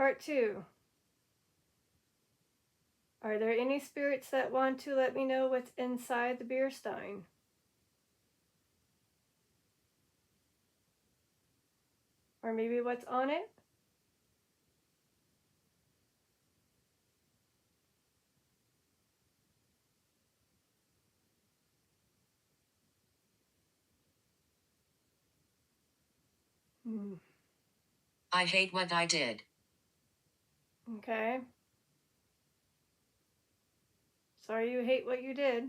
Part 2. Are there any spirits that want to let me know what's inside the beer stein? Or maybe what's on it? I hate what I did. Okay. Sorry you hate what you did.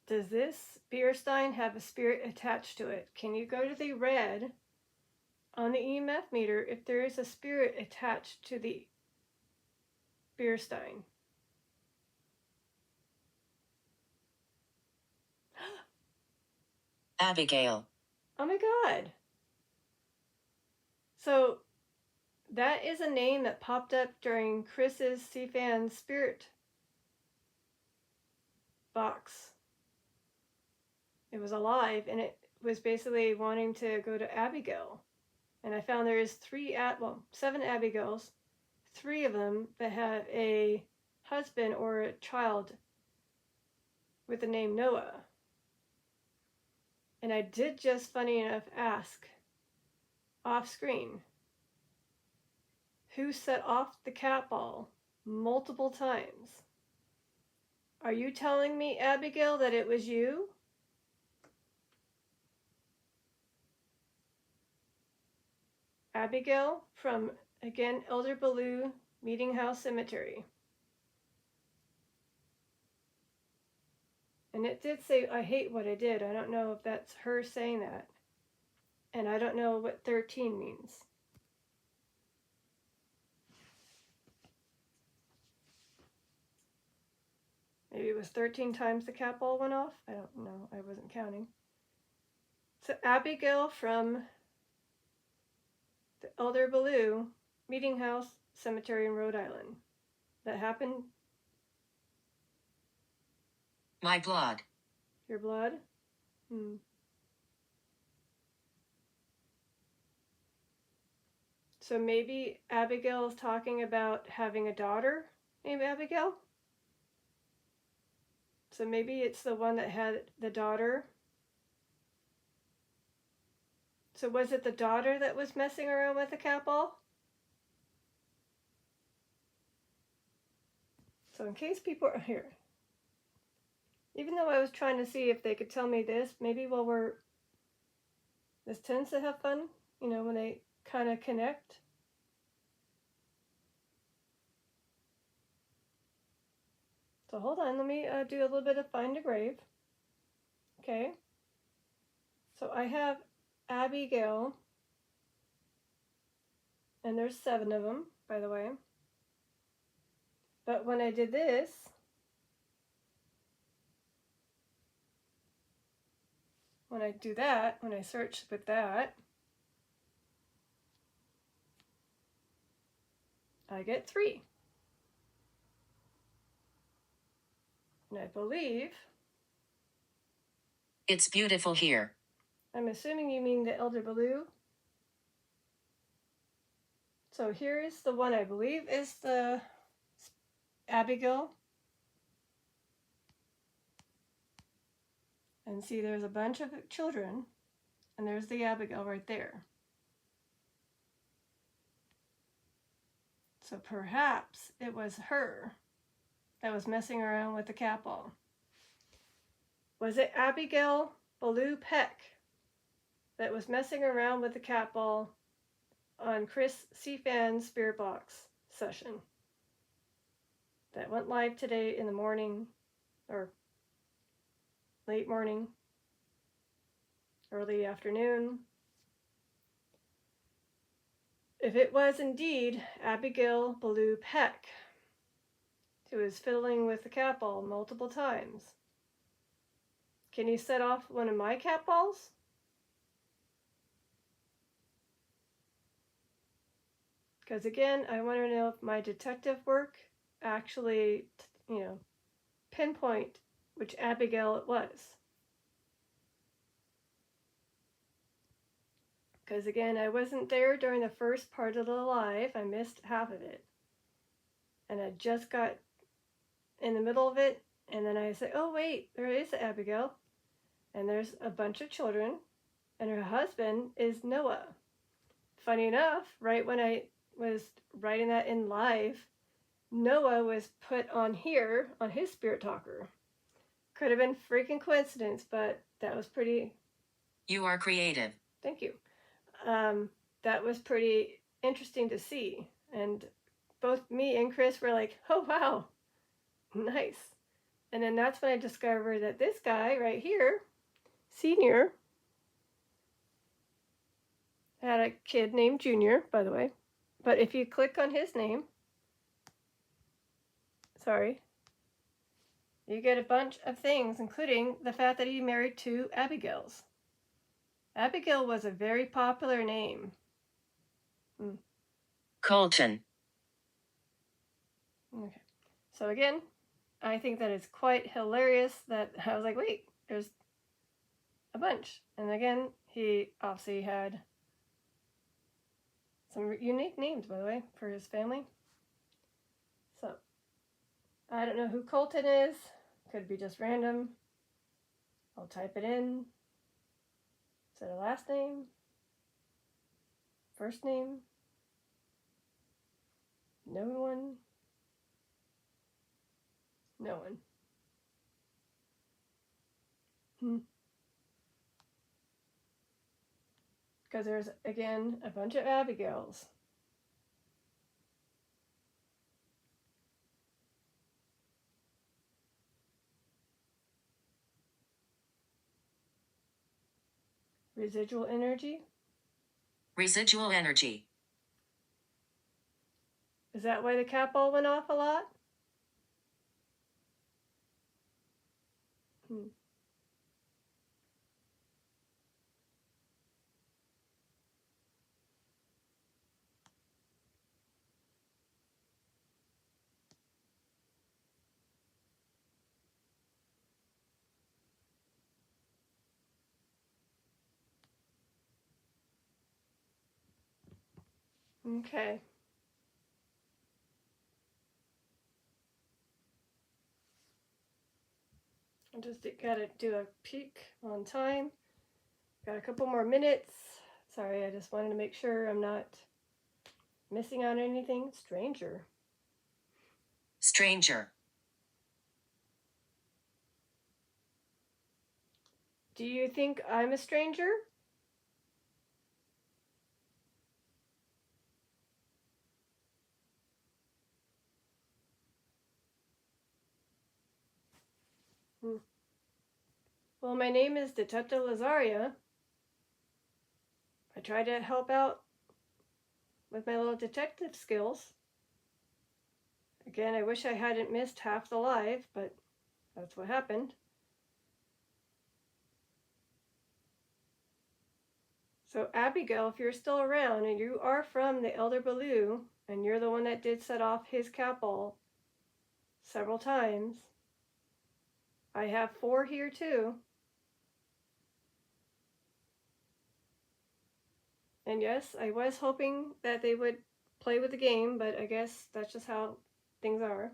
Does this beer stein have a spirit attached to it? Can you go to the red on the EMF meter if there is a spirit attached to the beer stein? Abigail. Oh my god. So that is a name that popped up during Chris's CFAN spirit box. It was alive and it was basically wanting to go to Abigail. And I found there is 7 Abigails, 3 of them that have a husband or a child with the name Noah. And I did just, funny enough, ask off screen who set off the cat ball multiple times. Are you telling me, Abigail, that it was you? Abigail from, again, Elder Baloo Meeting House Cemetery. And it did say, I hate what I did. I don't know if that's her saying that. And I don't know what 13 means. Maybe it was 13 times the cat ball went off? I don't know. I wasn't counting. So Abigail from the Elder Baloo Meeting House Cemetery in Rhode Island. That happened? My blood. Your blood? So maybe Abigail is talking about having a daughter named Abigail? So maybe it's the one that had the daughter. So was it the daughter that was messing around with the cat ball? So in case people are here, even though I was trying to see if they could tell me this, maybe while this tends to have fun, you know, when they kind of connect. So hold on, let me do a little bit of find a grave. Okay. So I have Abigail, and there's 7 of them, by the way. But when I did this, when I do that, when I search with that, I get 3. And I believe... It's beautiful here. I'm assuming you mean the Elder Baloo. So here is the one I believe is the Abigail. And see, there's a bunch of children, and there's the Abigail right there. So perhaps it was her that was messing around with the cat ball. Was it Abigail Baloo Peck that was messing around with the cat ball on Chris CFAN's Spirit Box session that went live today in the morning, or late morning, early afternoon? If it was indeed Abigail Baloo Peck who was fiddling with the cat ball multiple times, can you set off one of my cat balls? Because again, I want to know if my detective work actually, pinpoint which Abigail it was. Because again, I wasn't there during the first part of the live. I missed half of it. And I just got in the middle of it, and then I said, oh wait, there is Abigail. And there's a bunch of children, and her husband is Noah. Funny enough, right when I was writing that in live, Noah was put on here on his Spirit Talker. Could have been freaking coincidence, but that was pretty... You are creative. Thank you. That was pretty interesting to see. And both me and Chris were like, oh wow, nice. And then that's when I discovered that this guy right here, Senior, had a kid named Junior, by the way. But if you click on his name, you get a bunch of things, including the fact that he married 2 Abigails. Abigail was a very popular name. Colton. Okay. So again, I think that it's quite hilarious that I was like, wait, there's a bunch. And again, he obviously had some unique names, by the way, for his family. So, I don't know who Colton is. Could be just random. I'll type it in. Is it a last name? First name? No one? No one. Because there's, again, a bunch of Abigails. Residual energy? Residual energy. Is that why the cat ball went off a lot? Okay. I just gotta do a peek on time. Got a couple more minutes. Sorry, I just wanted to make sure I'm not missing on anything. Stranger. Stranger. Do you think I'm a stranger? Well, my name is Detective Lazaria. I try to help out with my little detective skills. Again, I wish I hadn't missed half the live, but that's what happened. So Abigail, if you're still around and you are from the Elder Baloo, and you're the one that did set off his cat ball several times, I have 4 here too. And yes, I was hoping that they would play with the game, but I guess that's just how things are.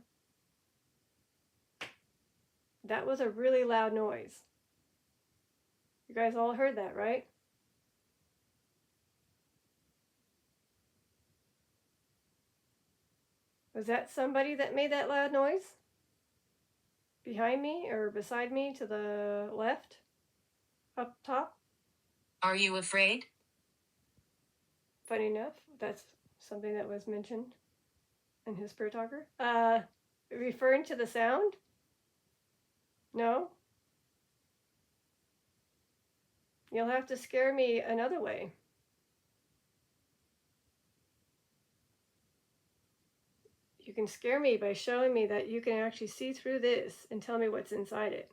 That was a really loud noise. You guys all heard that, right? Was that somebody that made that loud noise? Behind me or beside me to the left? Up top? Are you afraid? Funny enough, that's something that was mentioned in his Spirit Talker. Referring to the sound? No? You'll have to scare me another way. You can scare me by showing me that you can actually see through this and tell me what's inside it.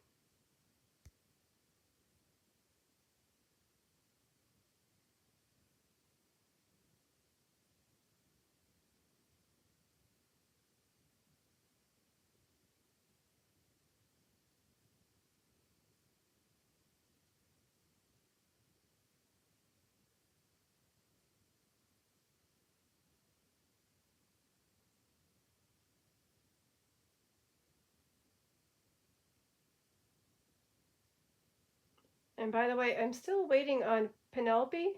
And by the way, I'm still waiting on Penelope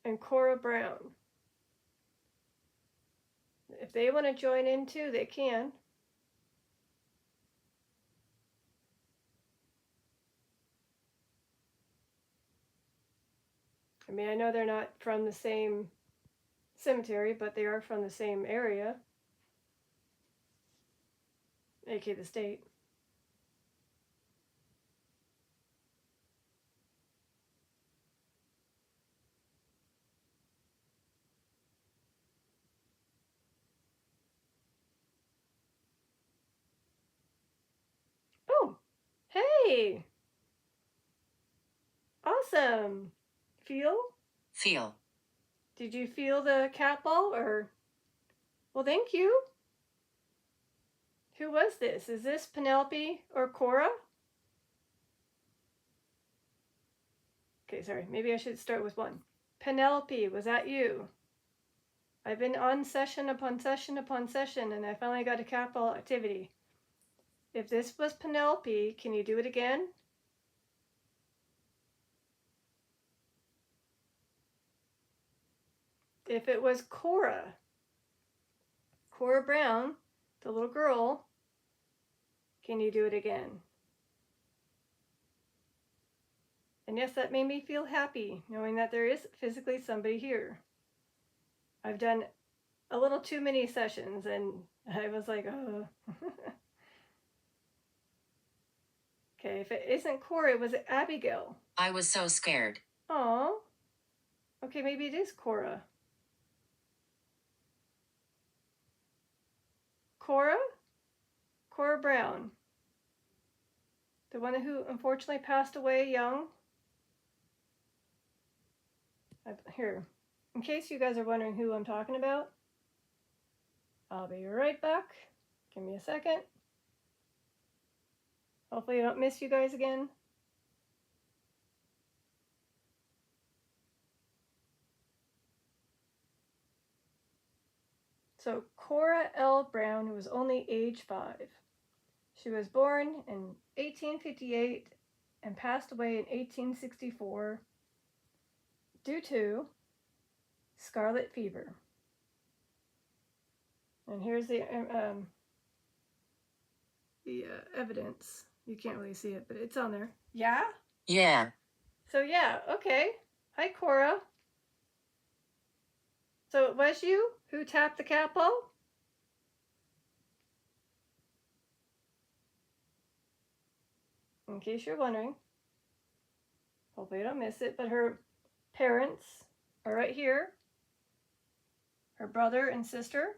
and Cora Brown. If they want to join in too, they can. I mean, I know they're not from the same cemetery, but they are from the same area, aka the state. Oh, hey! Awesome! Feel? Feel. Did you feel the cat ball or? Well, thank you. Who was this? Is this Penelope or Cora? Okay, sorry. Maybe I should start with one. Penelope, was that you? I've been on session upon session upon session, and I finally got a cat ball activity. If this was Penelope, can you do it again? If it was Cora Brown, the little girl, can you do it again? And yes, that made me feel happy, knowing that there is physically somebody here. I've done a little too many sessions, and I was like, oh. Okay, if it isn't Cora, was it Abigail? I was so scared. Oh. Okay, maybe it is Cora. Cora Brown. The one who unfortunately passed away young. Here, in case you guys are wondering who I'm talking about, I'll be right back. Give me a second. Hopefully I don't miss you guys again. So Cora L. Brown, who was only age 5. She was born in 1858 and passed away in 1864 due to scarlet fever. And here's the evidence. You can't really see it, but it's on there. Yeah? Yeah. So yeah, okay. Hi, Cora. So it was you who tapped the cat ball? In case you're wondering. Hopefully you don't miss it, but her parents are right here. Her brother and sister.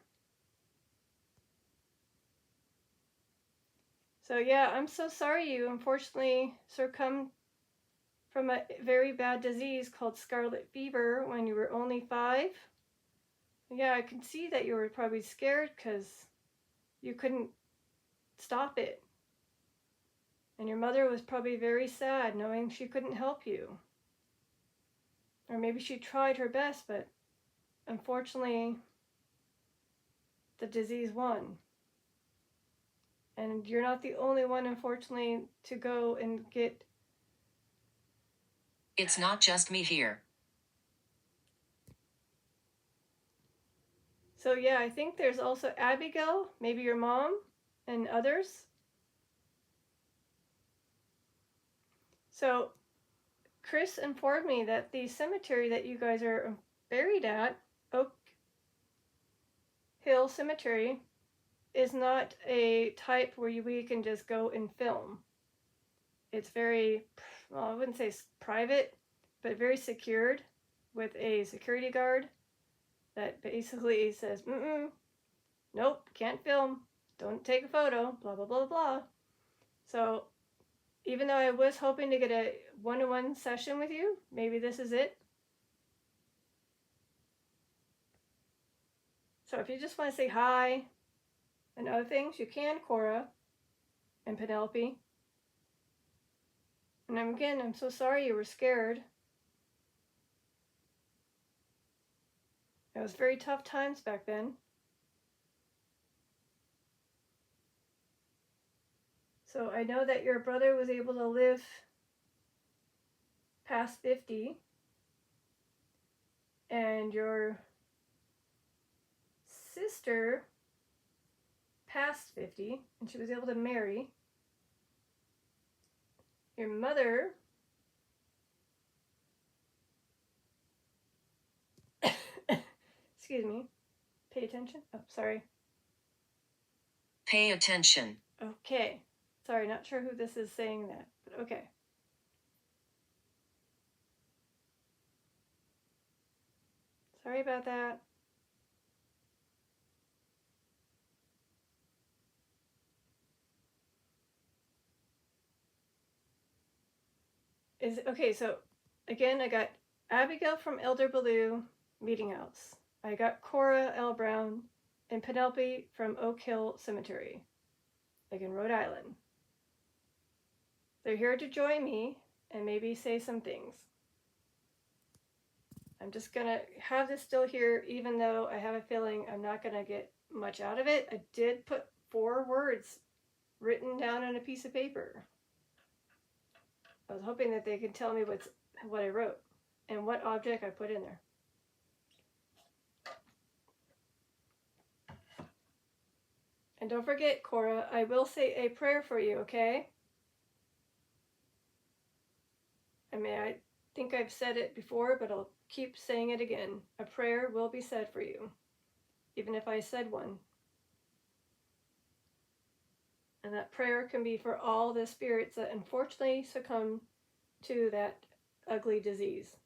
So yeah, I'm so sorry you unfortunately succumbed from a very bad disease called scarlet fever when you were only 5. Yeah, I can see that you were probably scared because you couldn't stop it. And your mother was probably very sad knowing she couldn't help you. Or maybe she tried her best, but unfortunately the disease won. And you're not the only one, unfortunately, to go and get... It's not just me here. So yeah, I think there's also Abigail, maybe your mom, and others. So Chris informed me that the cemetery that you guys are buried at, Oak Hill Cemetery, is not a type where we can just go and film. It's very, well, I wouldn't say private, but very secured with a security guard that basically says, nope, can't film, don't take a photo, blah, blah, blah, blah. So even though I was hoping to get a one-on-one session with you, maybe this is it. So if you just want to say hi and other things, you can, Cora and Penelope. And I'm so sorry you were scared. It was very tough times back then. So I know that your brother was able to live past 50 and your sister past 50 and she was able to marry. Your mother excuse me, pay attention. Oh, sorry. Pay attention. Okay. Sorry, not sure who this is saying that, but okay. Sorry about that. Okay, so again, I got Abigail from Elder Baloo Meeting House. I got Cora L. Brown and Penelope from Oak Hill Cemetery, like in Rhode Island. They're here to join me and maybe say some things. I'm just gonna have this still here, even though I have a feeling I'm not gonna get much out of it. I did put 4 words written down on a piece of paper. I was hoping that they could tell me what I wrote and what object I put in there. And don't forget, Cora, I will say a prayer for you, okay? I mean, I think I've said it before, but I'll keep saying it again. A prayer will be said for you, even if I said one. And that prayer can be for all the spirits that unfortunately succumb to that ugly disease.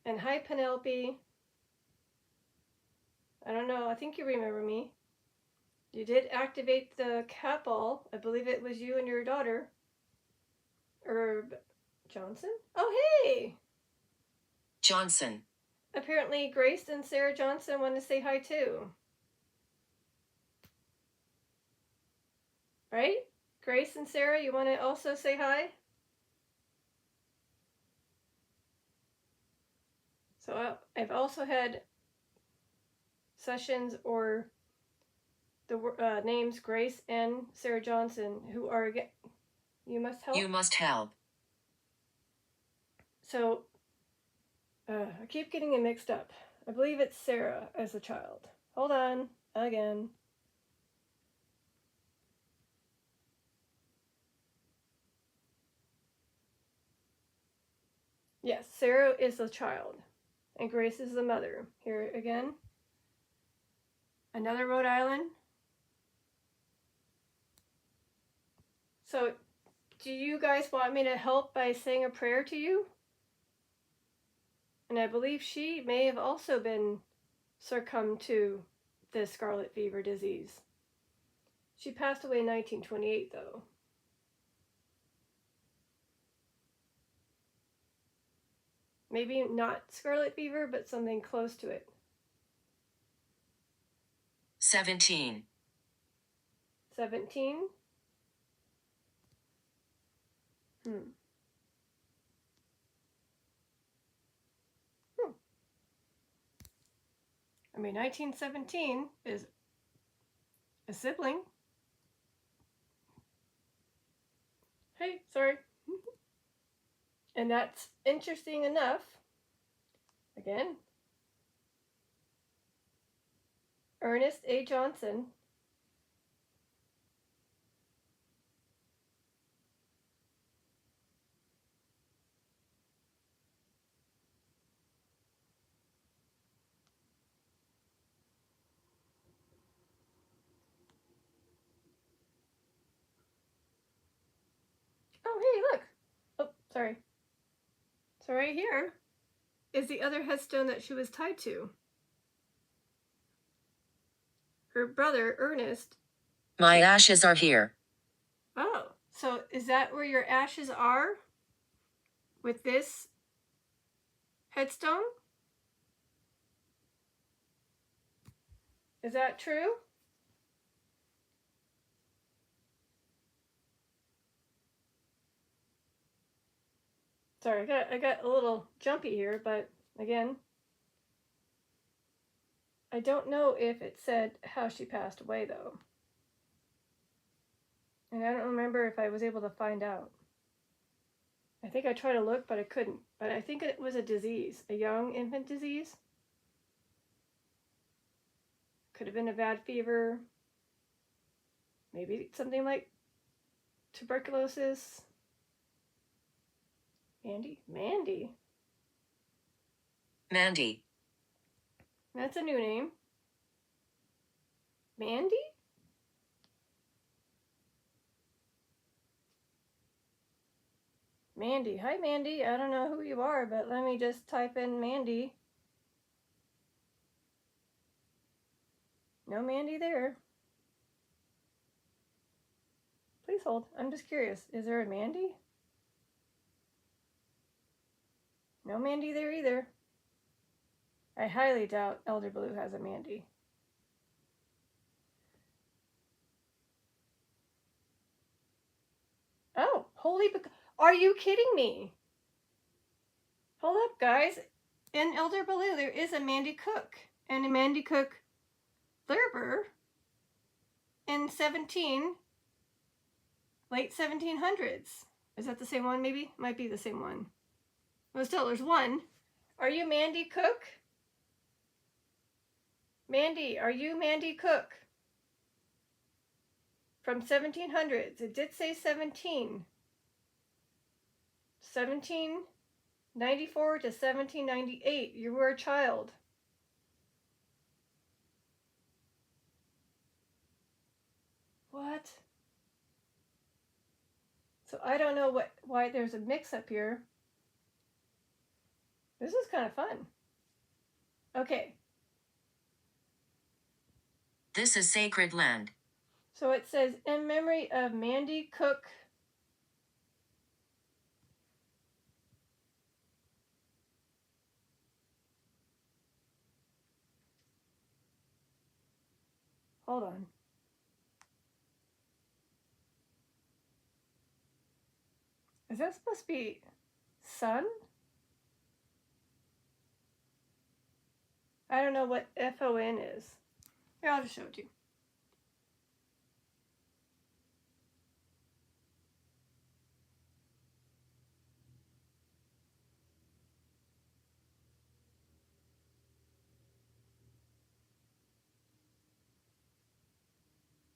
And hi, Penelope. I don't know, I think you remember me. You did activate the cat ball. I believe it was you and your daughter. Herb Johnson? Oh, hey! Johnson. Apparently Grace and Sarah Johnson want to say hi too. Right? Grace and Sarah, you want to also say hi? So I've also had sessions or the names Grace and Sarah Johnson who are, you must help? You must help. So I keep getting it mixed up. I believe it's Sarah as a child. Hold on, again. Yes, Sarah is the child, and Grace is the mother. Here again. Another Rhode Island. So, do you guys want me to help by saying a prayer to you? And I believe she may have also been succumbed to the scarlet fever disease. She passed away in 1928, though. Maybe not scarlet fever, but something close to it. 17. 17? I mean, 1917 is a sibling. Hey, sorry. And that's interesting enough. Again, Ernest A. Johnson. Oh, hey, look. Oh, sorry. So right here is the other headstone that she was tied to. Her brother, Ernest. My ashes are here. Oh, so is that where your ashes are? With this headstone? Is that true? Sorry, I got a little jumpy here, but again, I don't know if it said how she passed away, though. And I don't remember if I was able to find out. I think I tried to look, but I couldn't. But I think it was a disease, a young infant disease. Could have been a bad fever. Maybe something like tuberculosis. Mandy? Mandy. That's a new name. Mandy? Mandy. Hi, Mandy. I don't know who you are, but let me just type in Mandy. No Mandy there. Please hold. I'm just curious. Is there a Mandy? No Mandy there either. I highly doubt Elder Blue has a Mandy. Oh, are you kidding me? Hold up, guys. In Elder Blue, there is a Mandy Cook and a Mandy Cook Thurber in late 1700s. Is that the same one, maybe? Might be the same one. Well, still, there's one. Are you Mandy Cook? Mandy, are you Mandy Cook? From 1700s. It did say 1794 to 1798. You were a child. What? So I don't know why there's a mix-up here. This is kind of fun. Okay. This is sacred land. So it says, in memory of Mandy Cook. Hold on. Is that supposed to be son? I don't know what FON is. Here, I'll just show it to you.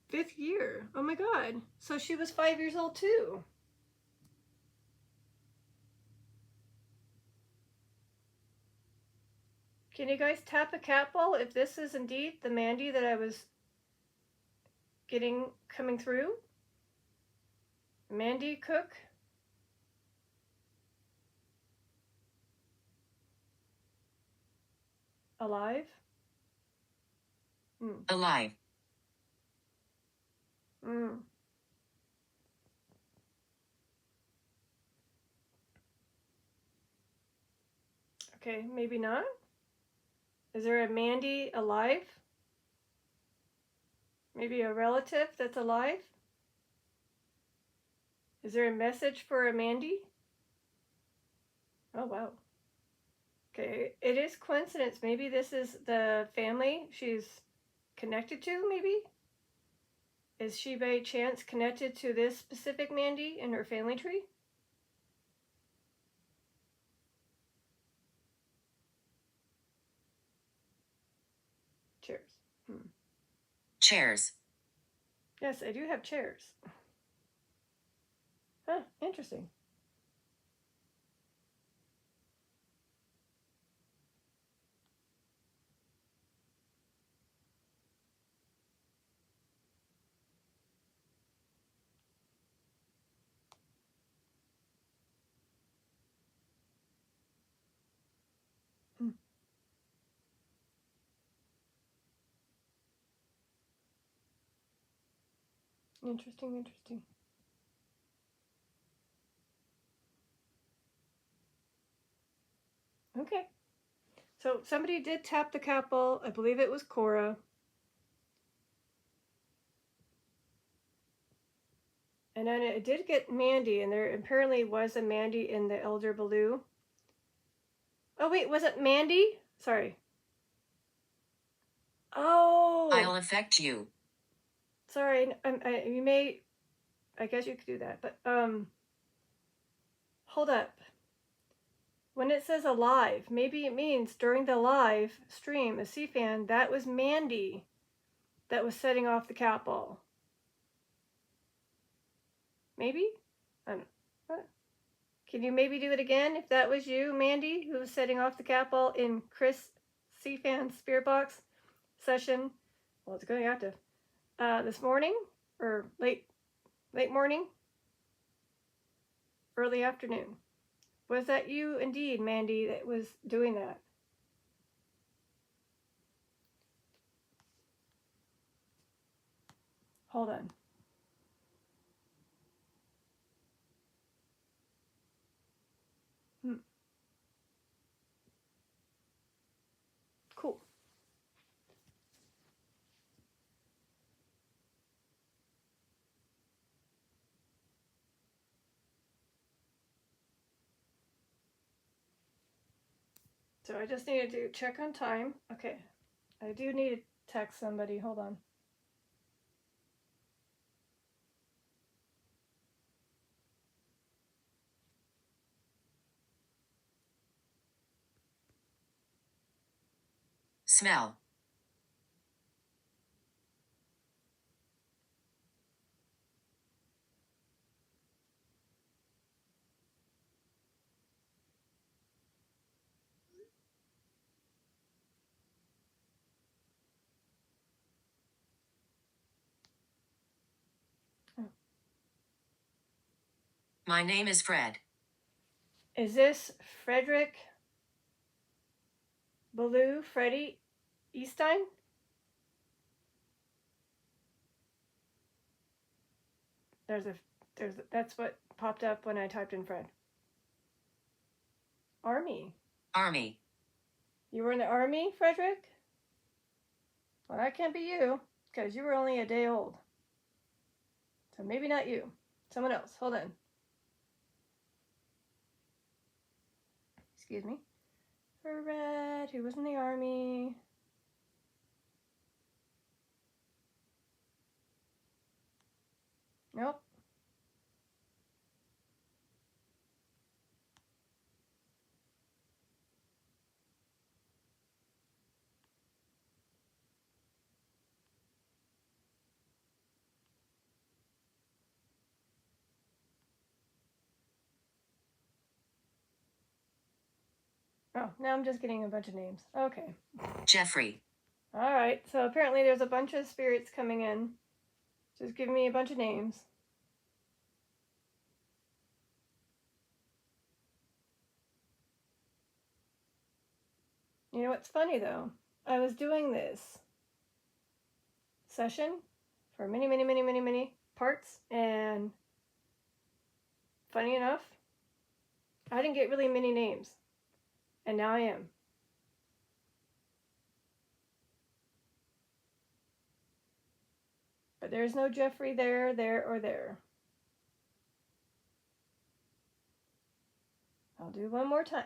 Fifth year. Oh my God. So she was 5 years old too. Can you guys tap a cat ball if this is indeed the Mandy that I was coming through? Mandy Cook? Alive? Alive. Okay, maybe not. Is there a Mandy alive? Maybe a relative that's alive? Is there a message for a Mandy? Oh, wow. Okay, it is coincidence. Maybe this is the family she's connected to, maybe? Is she by chance connected to this specific Mandy in her family tree? Chairs. Chairs. Yes, I do have chairs. Huh, interesting. Interesting. Okay. So somebody did tap the cat ball. I believe it was Cora. And then it did get Mandy, and there apparently was a Mandy in the Elder Baloo. Oh, wait, was it Mandy? Sorry. Oh! I'll affect you. Sorry, you may... I guess you could do that, but, hold up. When it says alive, maybe it means during the live stream, a C-fan, that was Mandy that was setting off the cat ball. Maybe? I don't know. What? Can you maybe do it again if that was you, Mandy, who was setting off the cat ball in Chris C-fan's spirit box session? Well, it's going active. This morning or late morning, early afternoon. Was that you indeed, Mandy, that was doing that? Hold on. Cool. So I just need to check on time. Okay. I do need to text somebody. Hold on. Smell. Oh. My name is Fred. Is this Frederick Baloo Freddie Eastine? That's what popped up when I typed in Fred. Army. Army. You were in the army, Frederick? Well, that can't be you, because you were only a day old. So maybe not you. Someone else. Hold on. Excuse me. Fred, who was in the army. Nope. Oh, now I'm just getting a bunch of names. Okay. Jeffrey. All right. So apparently there's a bunch of spirits coming in. Just give me a bunch of names. You know what's funny though? I was doing this session for many parts, and funny enough, I didn't get really many names, and now I am. But there's no Jeffrey there, or there. I'll do one more time.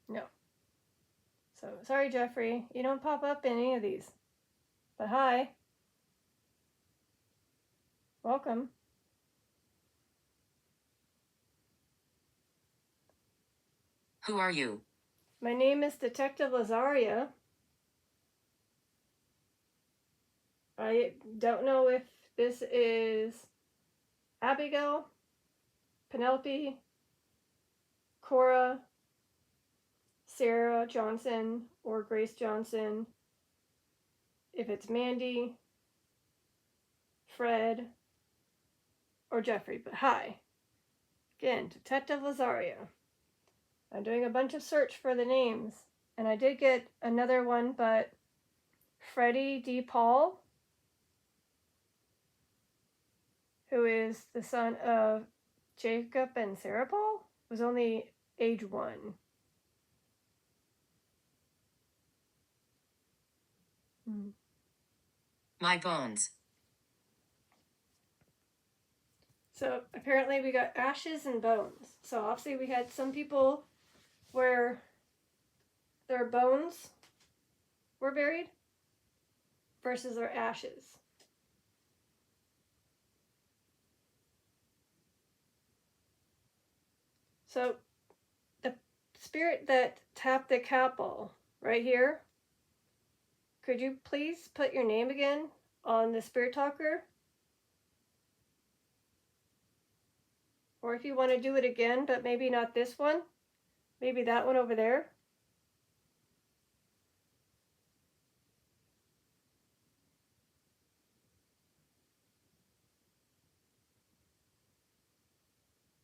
No. So, sorry, Jeffrey. You don't pop up in any of these. But hi. Welcome. Who are you? My name is Detective Lazaria. I don't know if this is Abigail, Penelope, Cora, Sarah Johnson, or Grace Johnson. If it's Mandy, Fred, or Jeffrey. But hi. Again, Detective Lazaria. I'm doing a bunch of search for the names. And I did get another one, but Freddie D. Paul, who is the son of Jacob and Sarah Paul, was only age 1. My bones. So apparently we got ashes and bones. So obviously we had some people where their bones were buried versus their ashes. So the spirit that tapped the capel right here, could you please put your name again on the spirit talker? Or if you want to do it again, but maybe not this one, maybe that one over there.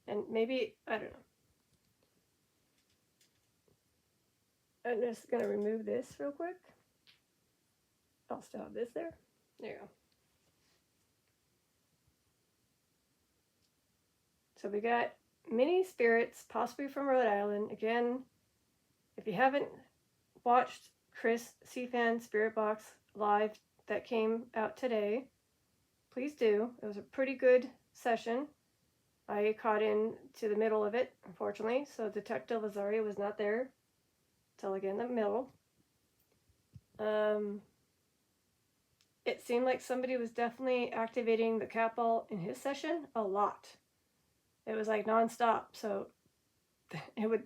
And maybe, I don't know. I'm just going to remove this real quick. I'll still have this there. There you go. So we got mini spirits, possibly from Rhode Island. Again, if you haven't watched Chris Cfan Spirit Box live that came out today, please do. It was a pretty good session. I caught in to the middle of it, unfortunately, so Detective Lazaria was not there till again the middle. It seemed like somebody was definitely activating the capel in his session a lot. It was like nonstop, so it would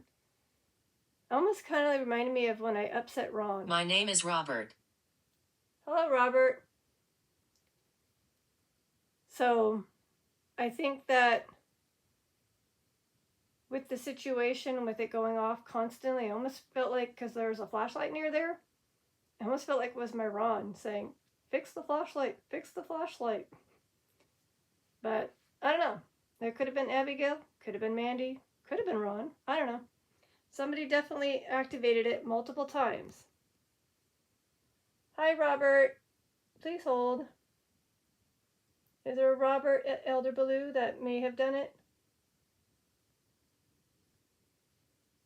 almost kind of reminded me of when I upset Ron. My name is Robert. Hello, Robert. So I think that with the situation, with it going off constantly, I almost felt like, because there was a flashlight near there, I almost felt like it was my Ron saying, fix the flashlight, fix the flashlight. But I don't know. There could have been Abigail, could have been Mandy, could have been Ron. I don't know. Somebody definitely activated it multiple times. Hi, Robert. Please hold. Is there a Robert at Elder Baloo that may have done it?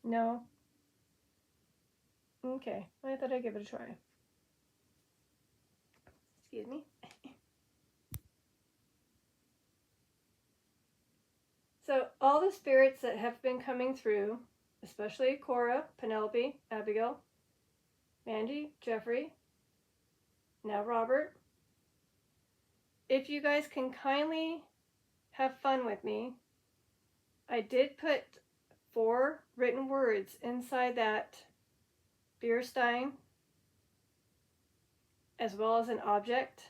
No? Okay. I thought I'd give it a try. Excuse me. So all the spirits that have been coming through, especially Cora, Penelope, Abigail, Mandy, Jeffrey, now Robert, if you guys can kindly have fun with me, I did put 4 written words inside that Beer Stein, as well as an object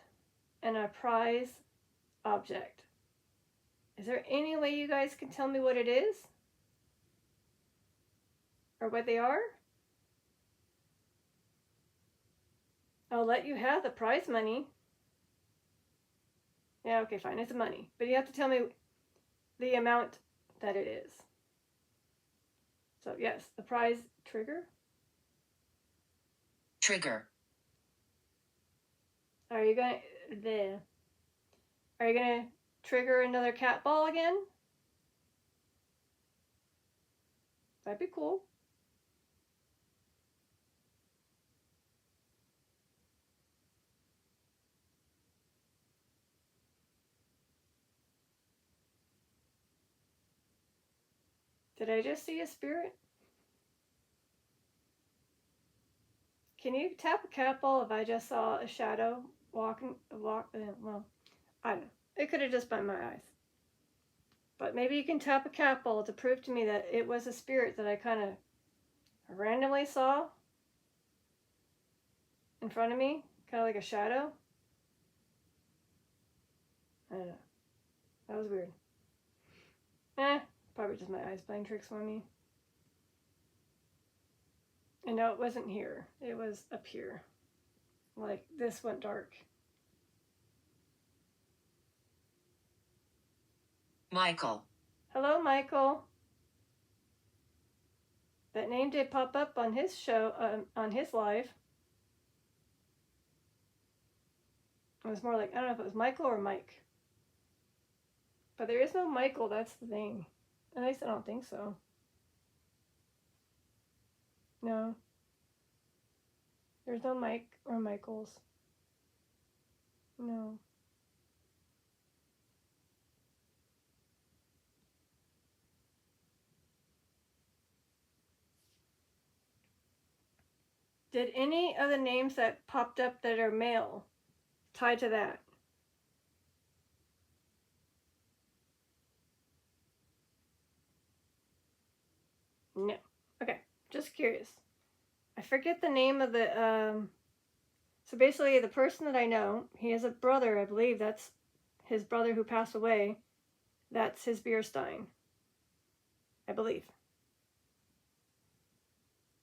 and a prize object. Is there any way you guys can tell me what it is? Or what they are? I'll let you have the prize money. Yeah, okay, fine, it's money. But you have to tell me the amount that it is. So yes, the prize trigger. Trigger. Are you gonna trigger another cat ball again? That'd be cool. Did I just see a spirit? Can you tap a cat ball if I just saw a shadow well, I don't know. It could have just been my eyes. But maybe you can tap a cat ball to prove to me that it was a spirit that I kind of randomly saw in front of me, kind of like a shadow. I don't know. That was weird. Probably just my eyes playing tricks on me. And no, it wasn't here. It was up here. Like, this went dark. Michael. Hello, Michael. That name did pop up on his show, on his live. It was more like, I don't know if it was Michael or Mike. But there is no Michael, that's the thing. At least I don't think so. No. There's no Mike or Michaels. No. Did any of the names that popped up that are male tie to that? curious. I forget the name of the, so basically the person that I know, he has a brother, I believe that's his brother who passed away. That's his Beer Stein, I believe.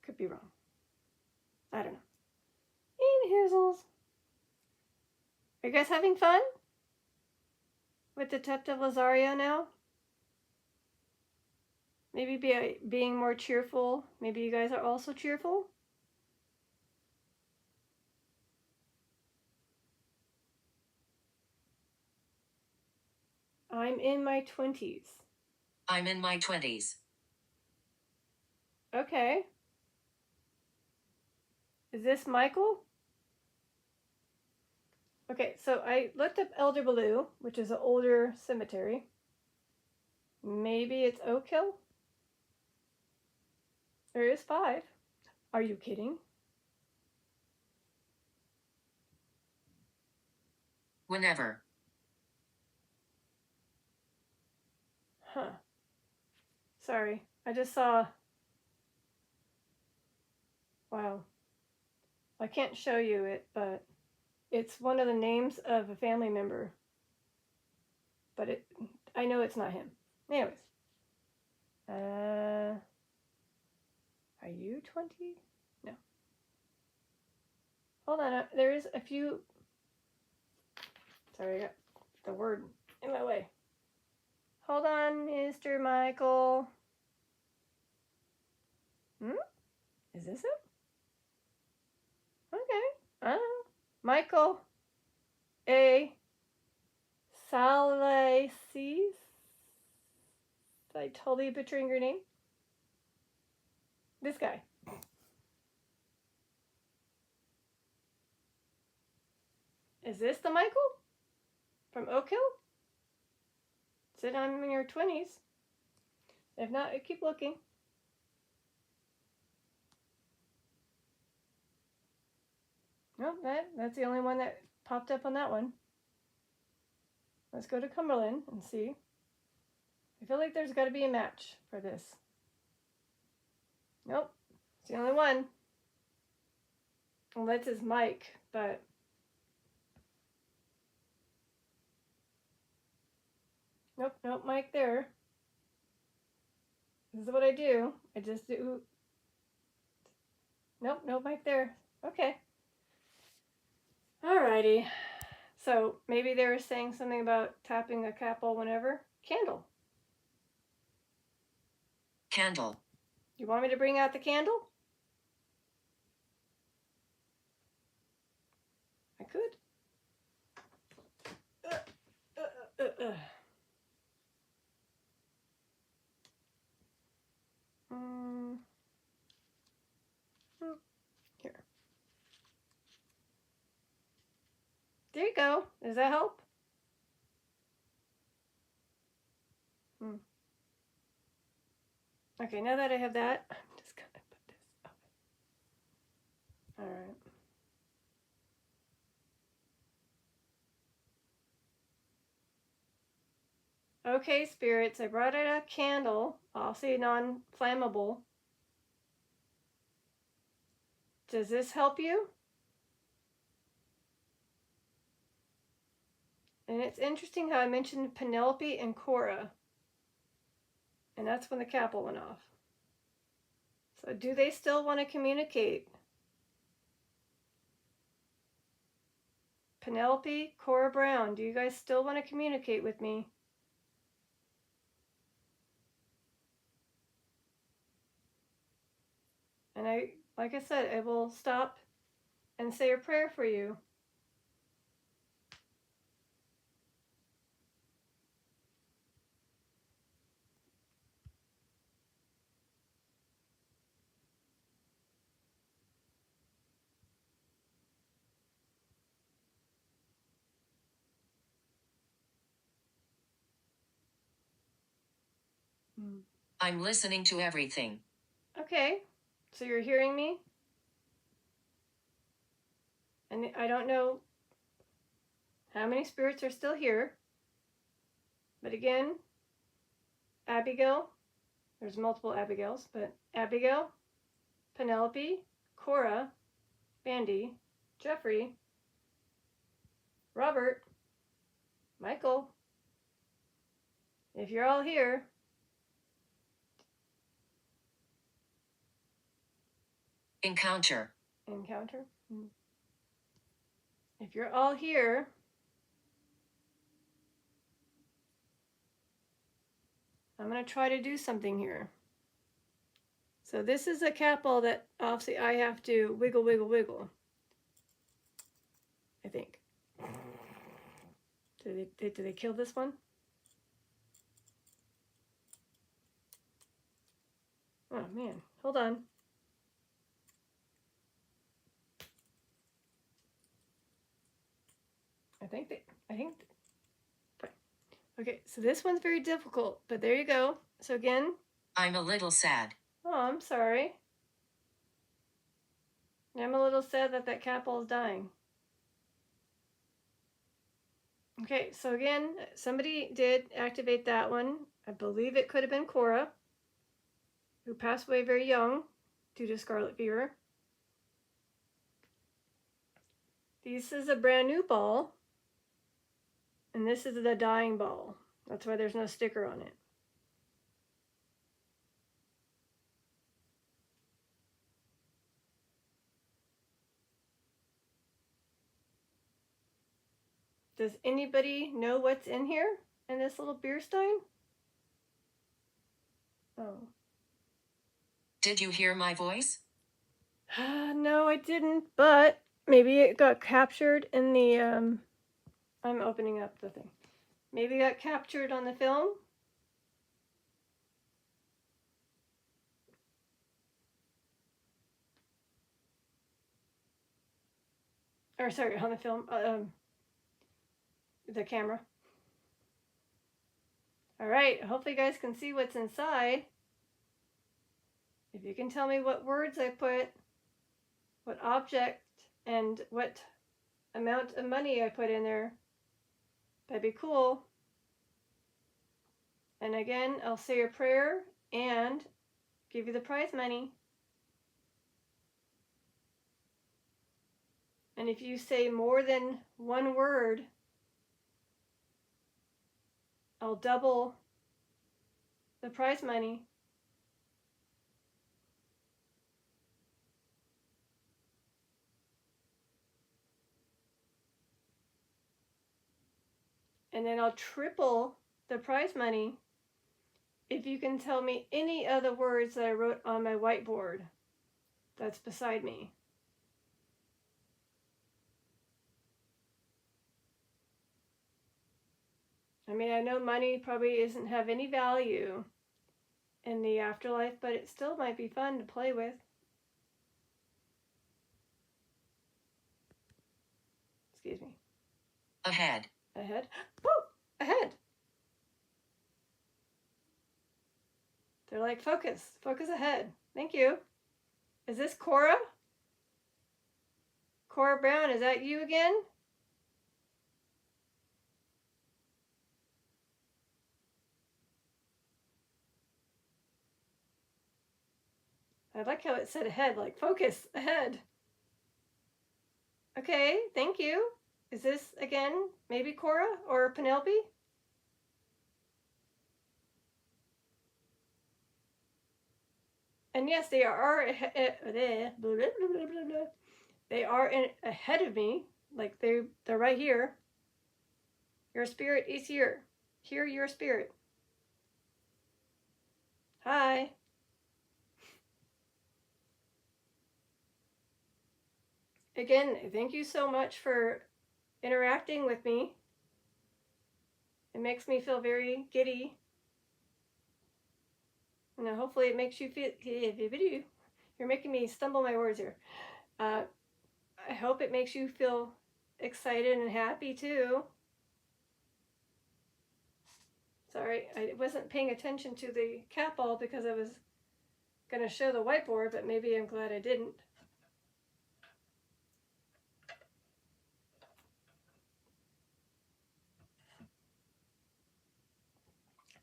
Could be wrong. I don't know. In Hizzles. Are you guys having fun with Detective Lazario now? Maybe being more cheerful. Maybe you guys are also cheerful. I'm in my 20s. I'm in my 20s. Okay. Is this Michael? Okay, so I looked up Elder Baloo, which is an older cemetery. Maybe it's Oak Hill? There is 5. Are you kidding? Whenever. Huh. Sorry, I just saw... Wow. I can't show you it, but it's one of the names of a family member. But I know it's not him. Anyways. Are you 20? No. Hold on, there is a few... Sorry, I got the word in my way. Hold on, Mr. Michael. Is this it? Okay. Michael A. Salaces. I totally butchering your name? This guy. Is this the Michael? From Oak Hill? Said I'm in your 20s. If not, I keep looking. No, that's the only one that popped up on that one. Let's go to Cumberland and see. I feel like there's got to be a match for this. Nope, it's the only one. Well, that's his mic, but... Nope, mic there. This is what I do. I just do... Nope, mic there. Okay. Alrighty. So, maybe they were saying something about tapping a capel whenever. Candle. Candle. You want me to bring out the candle? I could. Here. There you go. Does that help? Okay, now that I have that, I'm just gonna put this up. Alright. Okay, spirits, I brought out a candle, obviously non-flammable. Does this help you? And it's interesting how I mentioned Penelope and Cora. And that's when the capel went off. So do they still want to communicate? Penelope, Cora Brown, do you guys still want to communicate with me? And like I said, I will stop and say a prayer for you. I'm listening to everything. Okay, so you're hearing me? And I don't know how many spirits are still here. But again, Abigail, there's multiple Abigails, but Abigail, Penelope, Cora, Bandy, Jeffrey, Robert, Michael. If you're all here, Encounter. If you're all here, I'm going to try to do something here. So this is a capel that obviously I have to wiggle, wiggle, wiggle. I think. Did they kill this one? Oh man, hold on. I think. Okay, so this one's very difficult, but there you go. So again. I'm a little sad. Oh, I'm sorry. I'm a little sad that that capel is dying. Okay, so again, somebody did activate that one. I believe it could have been Cora, who passed away very young due to scarlet fever. This is a brand new ball, and this is the dying ball. That's why there's no sticker on it. Does anybody know what's in here in this little beer stein? Oh. Did you hear my voice? No, I didn't, but maybe it got captured in the, I'm opening up the thing. Maybe it got captured on the film. Or sorry, on the film, the camera. All right, hopefully you guys can see what's inside. If you can tell me what words I put, what object, and what amount of money I put in there, that'd be cool. And again, I'll say a prayer and give you the prize money. And if you say more than one word, I'll double the prize money. And then I'll triple the prize money if you can tell me any of the words that I wrote on my whiteboard that's beside me. I mean, I know money probably doesn't have any value in the afterlife, but it still might be fun to play with. Excuse me. Ahead. Ahead. Woo! Ahead. They're like, focus. Focus ahead. Thank you. Is this Cora? Cora Brown, is that you again? I like how it said ahead, like focus, ahead. Okay, thank you. Is this, again, maybe Cora or Penelope? And yes, they are they are ahead of me, like they're right here. Your spirit is here. Hear your spirit. Hi. Again, thank you so much for interacting with me. It makes me feel very giddy. And hopefully it makes you feel, you're making me stumble my words here. I hope it makes you feel excited and happy too. Sorry, I wasn't paying attention to the cat ball because I was going to show the whiteboard, but maybe I'm glad I didn't.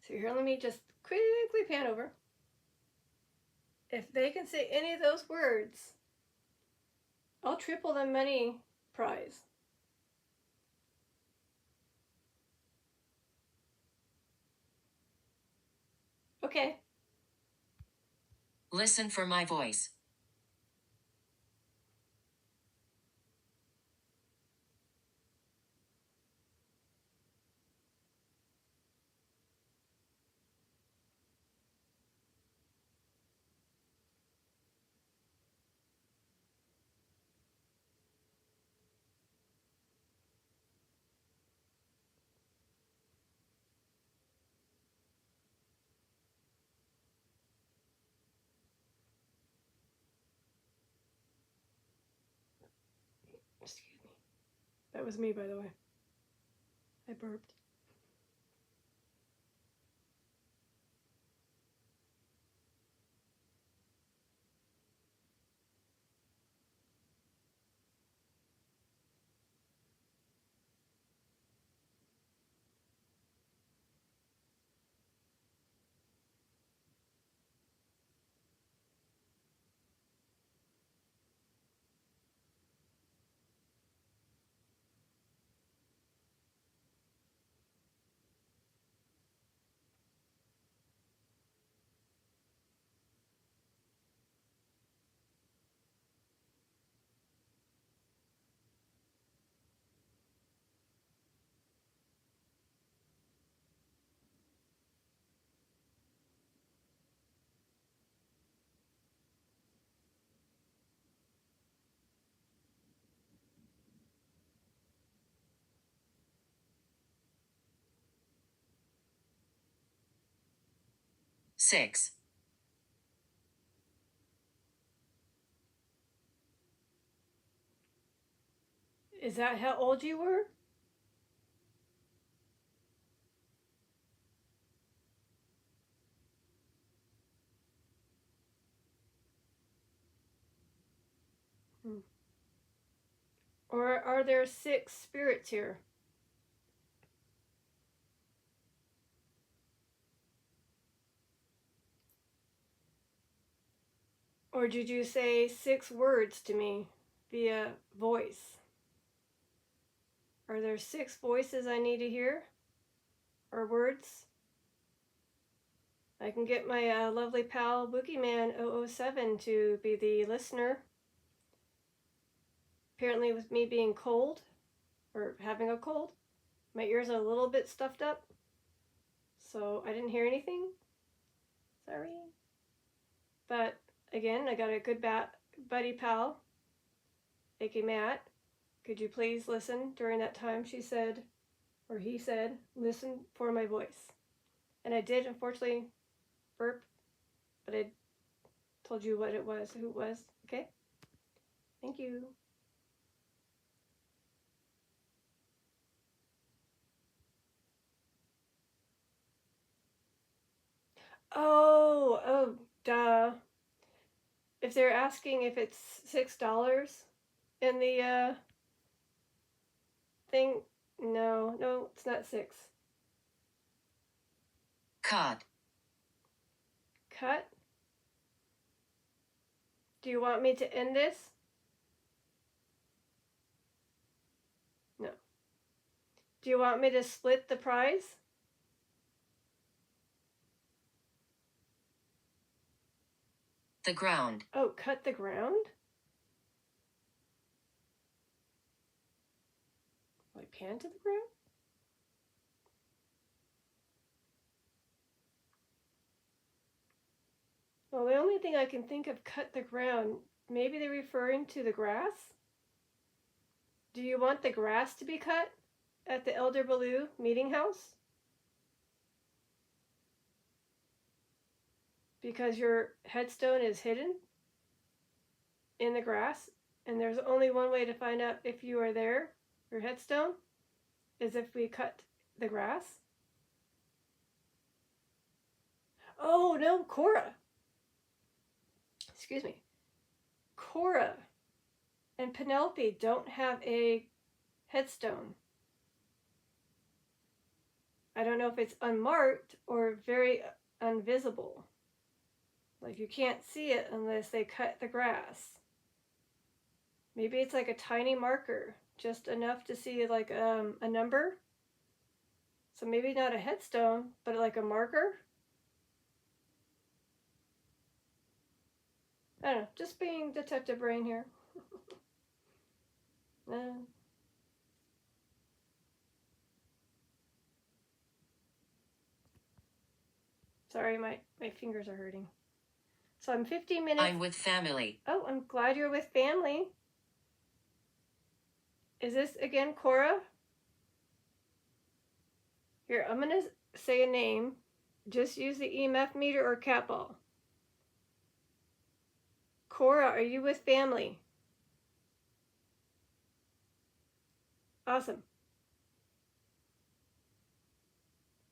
So here, let me just quickly pan over. If they can say any of those words, I'll triple the money prize. Okay. Listen for my voice. Excuse me. That was me, by the way. I burped. Six. Is that how old you were? Or are there 6 spirits here? Or did you say 6 words to me via voice? Are there 6 voices I need to hear? Or words? I can get my lovely pal Boogeyman007 to be the listener. Apparently with me being cold, or having a cold, my ears are a little bit stuffed up. So I didn't hear anything. Sorry. But again, I got a good buddy pal, aka Matt. Could you please listen during that time? She said, or he said, listen for my voice. And I did, unfortunately, burp, but I told you what it was, who it was. Okay? Thank you. Oh, duh. If they're asking if it's $6 in the thing, no, it's not 6. Cut. Cut? Do you want me to end this? No. Do you want me to split the prize? The ground. Oh, cut the ground? Like pan to the ground? Well, the only thing I can think of, cut the ground, maybe they're referring to the grass? Do you want the grass to be cut at the Elder Baloo meeting house? Because your headstone is hidden in the grass, and there's only one way to find out if you are there, your headstone, is if we cut the grass. Oh, no, Cora. Excuse me. Cora and Penelope don't have a headstone. I don't know if it's unmarked or very invisible. Like you can't see it unless they cut the grass. Maybe it's like a tiny marker, just enough to see like a number. So maybe not a headstone, but like a marker. I don't know, just being detective brain here. Sorry, my fingers are hurting. So I'm 15 minutes. I'm with family. Oh, I'm glad you're with family. Is this again Cora? Here, I'm going to say a name. Just use the EMF meter or cat ball. Cora, are you with family? Awesome.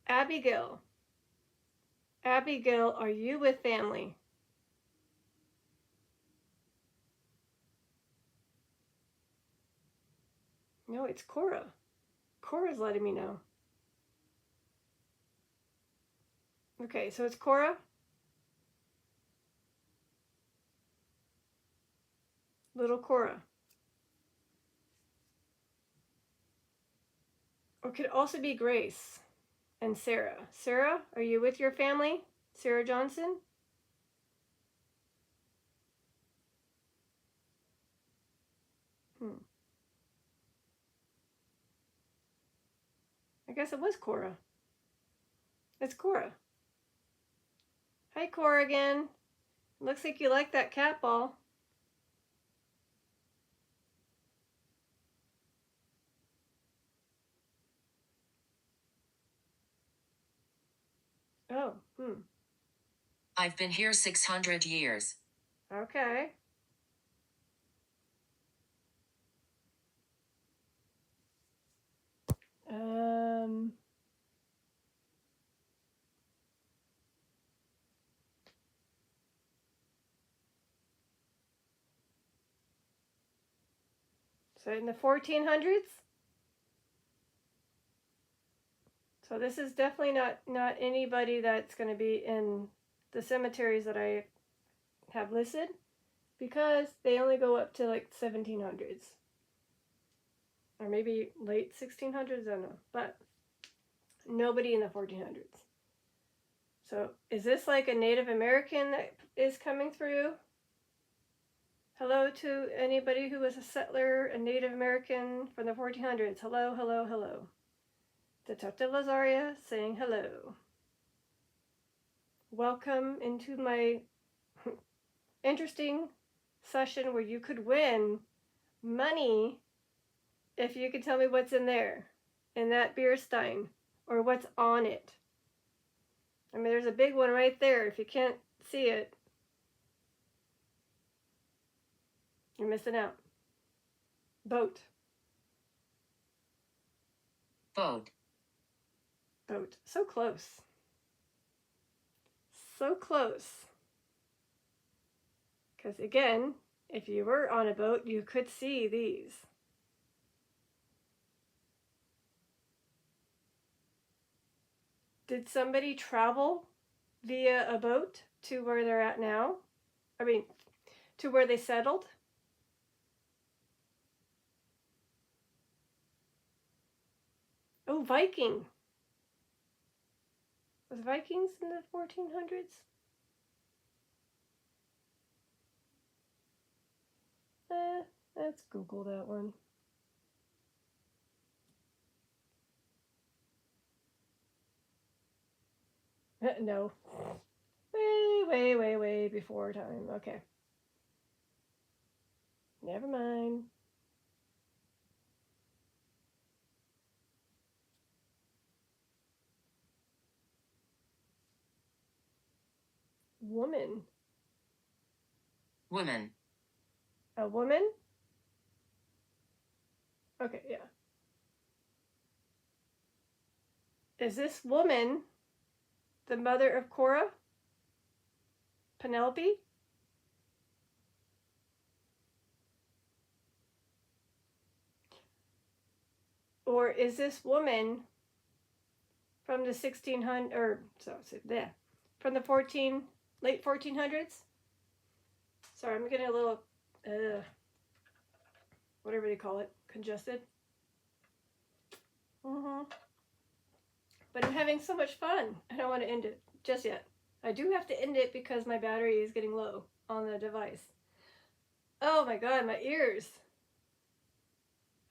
Abigail. Abigail, are you with family? No, it's Cora. Cora's letting me know. Okay, so it's Cora. Little Cora. Or could also be Grace and Sarah. Sarah, are you with your family? Sarah Johnson? I guess it was Cora. It's Cora. Hi, Cora again. Looks like you like that cat ball. Oh, I've been here 600 years. Okay. So in the 1400s? So this is definitely not anybody that's going to be in the cemeteries that I have listed, because they only go up to like 1700s. Or maybe late 1600s, I don't know. But nobody in the 1400s. So is this like a Native American that is coming through? Hello to anybody who was a settler, a Native American from the 1400s. Hello, hello, hello. Detective Lazaria saying hello. Welcome into my interesting session where you could win money if you could tell me what's in there, in that beer stein, or what's on it. I mean, there's a big one right there. If you can't see it, you're missing out. Boat. Boat. Boat. So close. So close. Because again, if you were on a boat, you could see these. Did somebody travel via a boat to where they're at now? I mean, to where they settled? Oh, Viking. Was Vikings in the 1400s? Let's Google that one. No. Way before time. Okay. Never mind. Woman. Woman. A woman? Okay, yeah. Is this woman the mother of Cora? Penelope? Or is this woman from the 1600, or so, yeah, from the 14, late 1400s. Sorry, I'm getting a little, whatever they call it, congested. But I'm having so much fun. I don't want to end it just yet. I do have to end it because my battery is getting low on the device. Oh my god, my ears.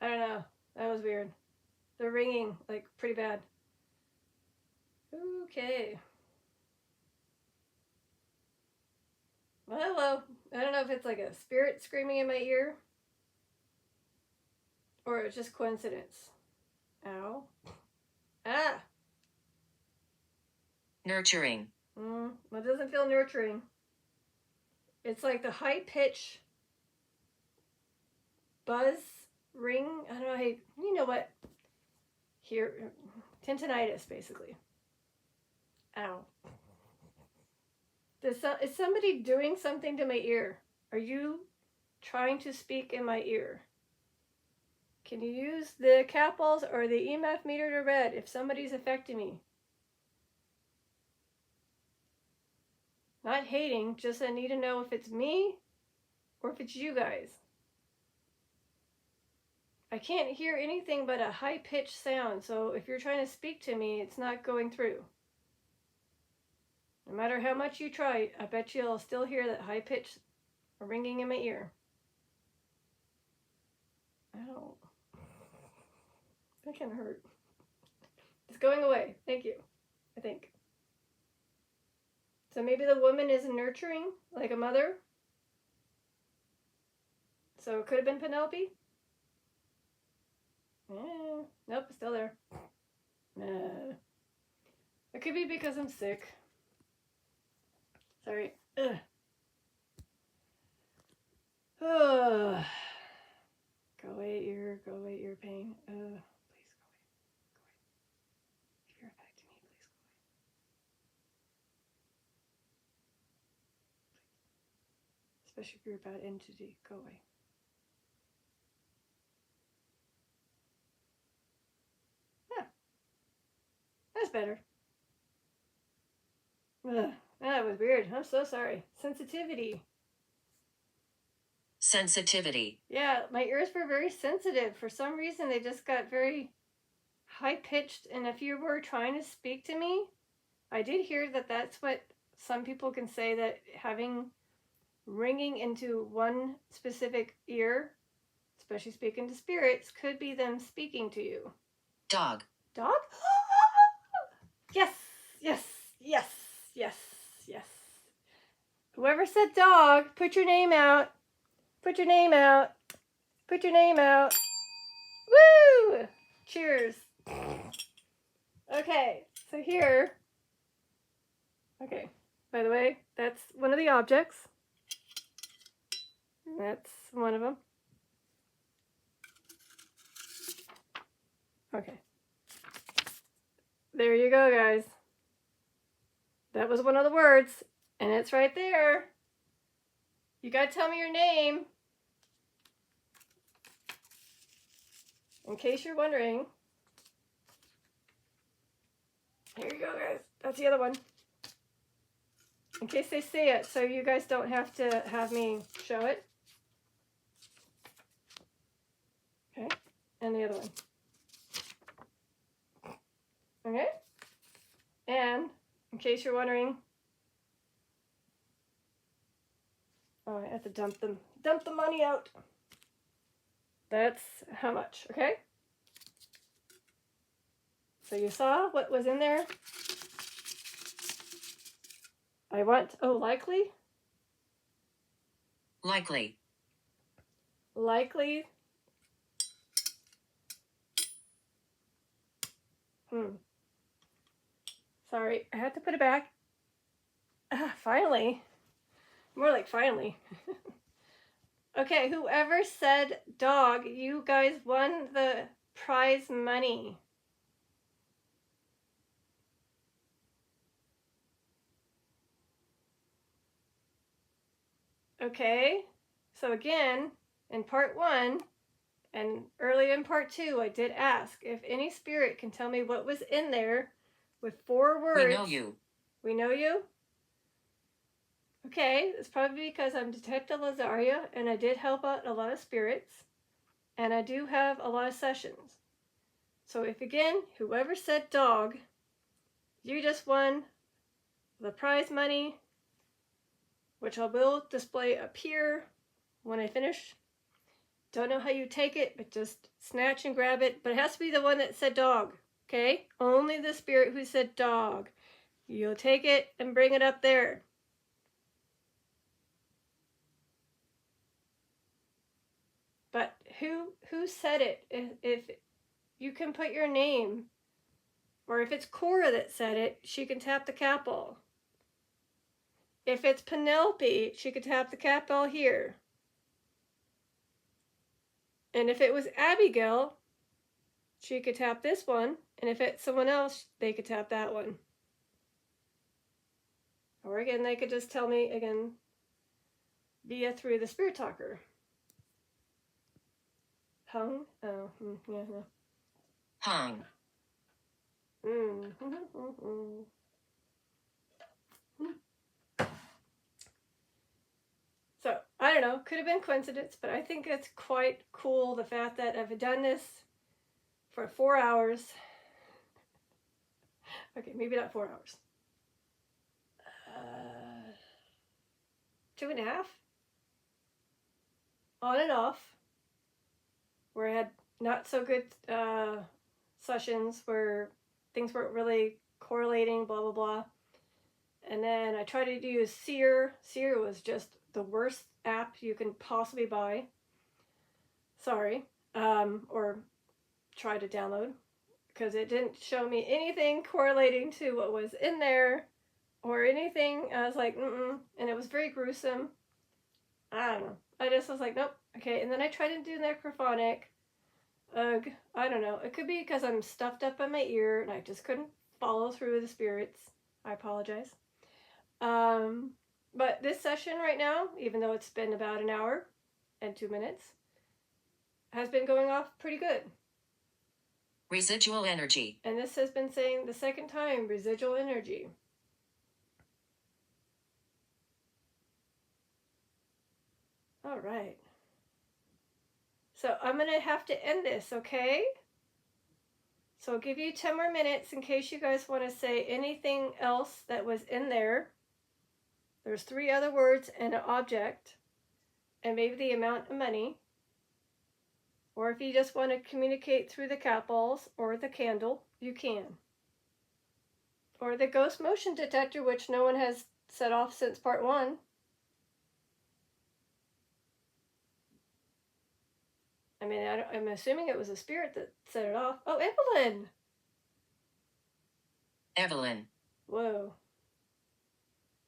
I don't know. That was weird. They're ringing like pretty bad. Okay. Well, hello. I don't know if it's like a spirit screaming in my ear or it's just coincidence. Ow. Ah. Nurturing. Well, it doesn't feel nurturing. It's like the high pitch buzz ring. I don't know how you know what? Here, tinnitus, basically. Ow. Is somebody doing something to my ear? Are you trying to speak in my ear? Can you use the capsules or the EMF meter to red if somebody's affecting me? Not hating, just I need to know if it's me or if it's you guys. I can't hear anything but a high-pitched sound, so if you're trying to speak to me, it's not going through. No matter how much you try, I bet you'll still hear that high-pitched ringing in my ear. Ow. That can hurt. It's going away. Thank you. I think. So maybe the woman is nurturing, like a mother. So it could have been Penelope. Nope, it's still there. It could be because I'm sick. Sorry. Ugh. Go away, ear. Go away, ear pain. Please go away. Go away. If you're affecting me, please go away. Please. Especially if you're a bad entity. Go away. Yeah. That's better. Ugh. That was weird. I'm so sorry. Sensitivity. Sensitivity. Yeah, my ears were very sensitive. For some reason, they just got very high-pitched. And if you were trying to speak to me, I did hear that that's what some people can say, that having ringing into one specific ear, especially speaking to spirits, could be them speaking to you. Dog. Dog? Yes, yes, yes, yes, yes. Whoever said dog, put your name out. Put your name out. Put your name out. Woo! Cheers. Okay, so here. Okay, by the way, that's one of the objects. That's one of them. Okay. There you go, guys. That was one of the words, and it's right there. You gotta tell me your name. In case you're wondering. Here you go, guys. That's the other one. In case they say it, so you guys don't have to have me show it. Okay, and the other one. Okay, and in case you're wondering, oh, I have to dump the money out. That's how much, okay? So you saw what was in there? I want, likely? Likely. Likely. Sorry, I had to put it back. Finally. More like finally. Okay, whoever said dog, you guys won the prize money. Okay, so again, in part 1 and early in part 2, I did ask if any spirit can tell me what was in there with 4 words. We know you. We know you? Okay, it's probably because I'm Detective Lazaria and I did help out a lot of spirits. And I do have a lot of sessions. So if again, whoever said dog, you just won the prize money, which I will display up here when I finish. Don't know how you take it, but just snatch and grab it. But it has to be the one that said dog, okay? Only the spirit who said dog. You'll take it and bring it up there. But who said it? If you can put your name, or if it's Cora that said it, she can tap the cat ball. If it's Penelope, she could tap the cat ball here. And if it was Abigail, she could tap this one. And if it's someone else, they could tap that one. Or again, they could just tell me again via through the spirit talker. Hung? Oh, yeah, no. Hung. So, I don't know, could have been coincidence, but I think it's quite cool the fact that I've done this for 4 hours. Okay, maybe not 4 hours. 2.5? On and off. Where I had not so good sessions where things weren't really correlating, blah, blah, blah. And then I tried to use Seer. Seer was just the worst app you can possibly buy. Sorry. Or try to download. Because it didn't show me anything correlating to what was in there. Or anything. I was like, And it was very gruesome. I don't know. I just was like, nope. Okay, and then I tried to do necrophonic. Ugh, I don't know. It could be because I'm stuffed up in my ear and I just couldn't follow through the spirits. I apologize. But this session right now, even though it's been about an hour and 2 minutes, has been going off pretty good. Residual energy. And this has been saying the second time, residual energy. All right. So I'm going to have to end this, okay? So I'll give you 10 more minutes in case you guys want to say anything else that was in there. There's 3 other words and an object, and maybe the amount of money. Or if you just want to communicate through the cat balls or the candle, you can. Or the ghost motion detector, which no one has set off since part 1. I mean, I'm assuming it was a spirit that set it off. Oh, Evelyn! Evelyn. Whoa.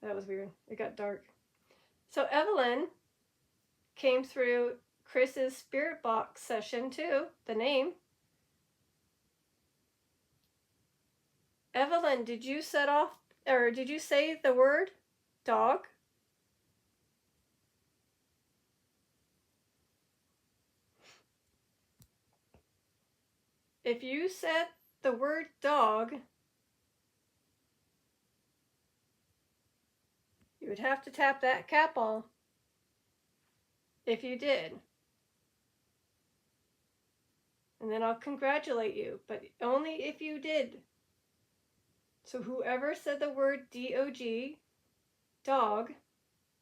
That was weird. It got dark. So Evelyn came through Chris's spirit box session too, the name. Evelyn, did you set off, or did you say the word dog? If you said the word dog, you would have to tap that cat ball. If you did. And then I'll congratulate you, but only if you did. So whoever said the word D-O-G, dog,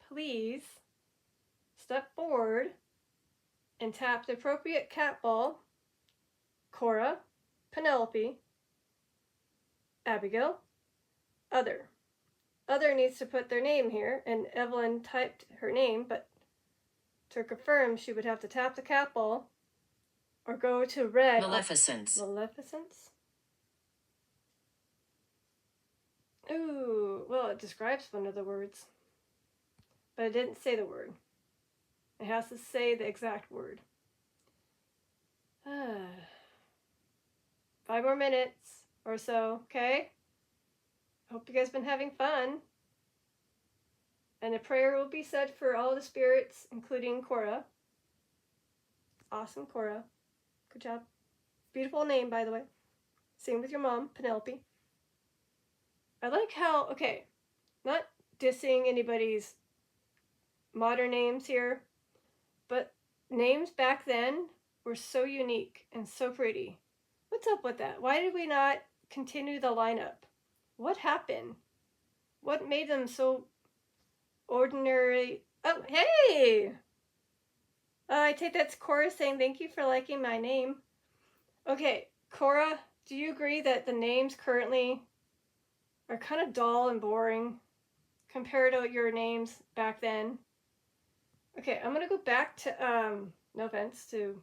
please step forward and tap the appropriate cat ball. Cora, Penelope, Abigail, other. Other needs to put their name here, and Evelyn typed her name, but to confirm, she would have to tap the cat ball or go to red. Maleficence. Maleficence? Ooh, well, it describes one of the words, but it didn't say the word. It has to say the exact word. 5 more minutes or so, okay? Hope you guys been having fun. And a prayer will be said for all the spirits, including Cora. Awesome, Cora. Good job. Beautiful name, by the way. Same with your mom, Penelope. I like how, okay, not dissing anybody's modern names here, but names back then were so unique and so pretty. What's up with that? Why did we not continue the lineup? What happened? What made them so ordinary? Oh, hey! I take that's Cora saying thank you for liking my name. Okay, Cora, do you agree that the names currently are kind of dull and boring compared to your names back then? Okay, I'm gonna go back to no offense to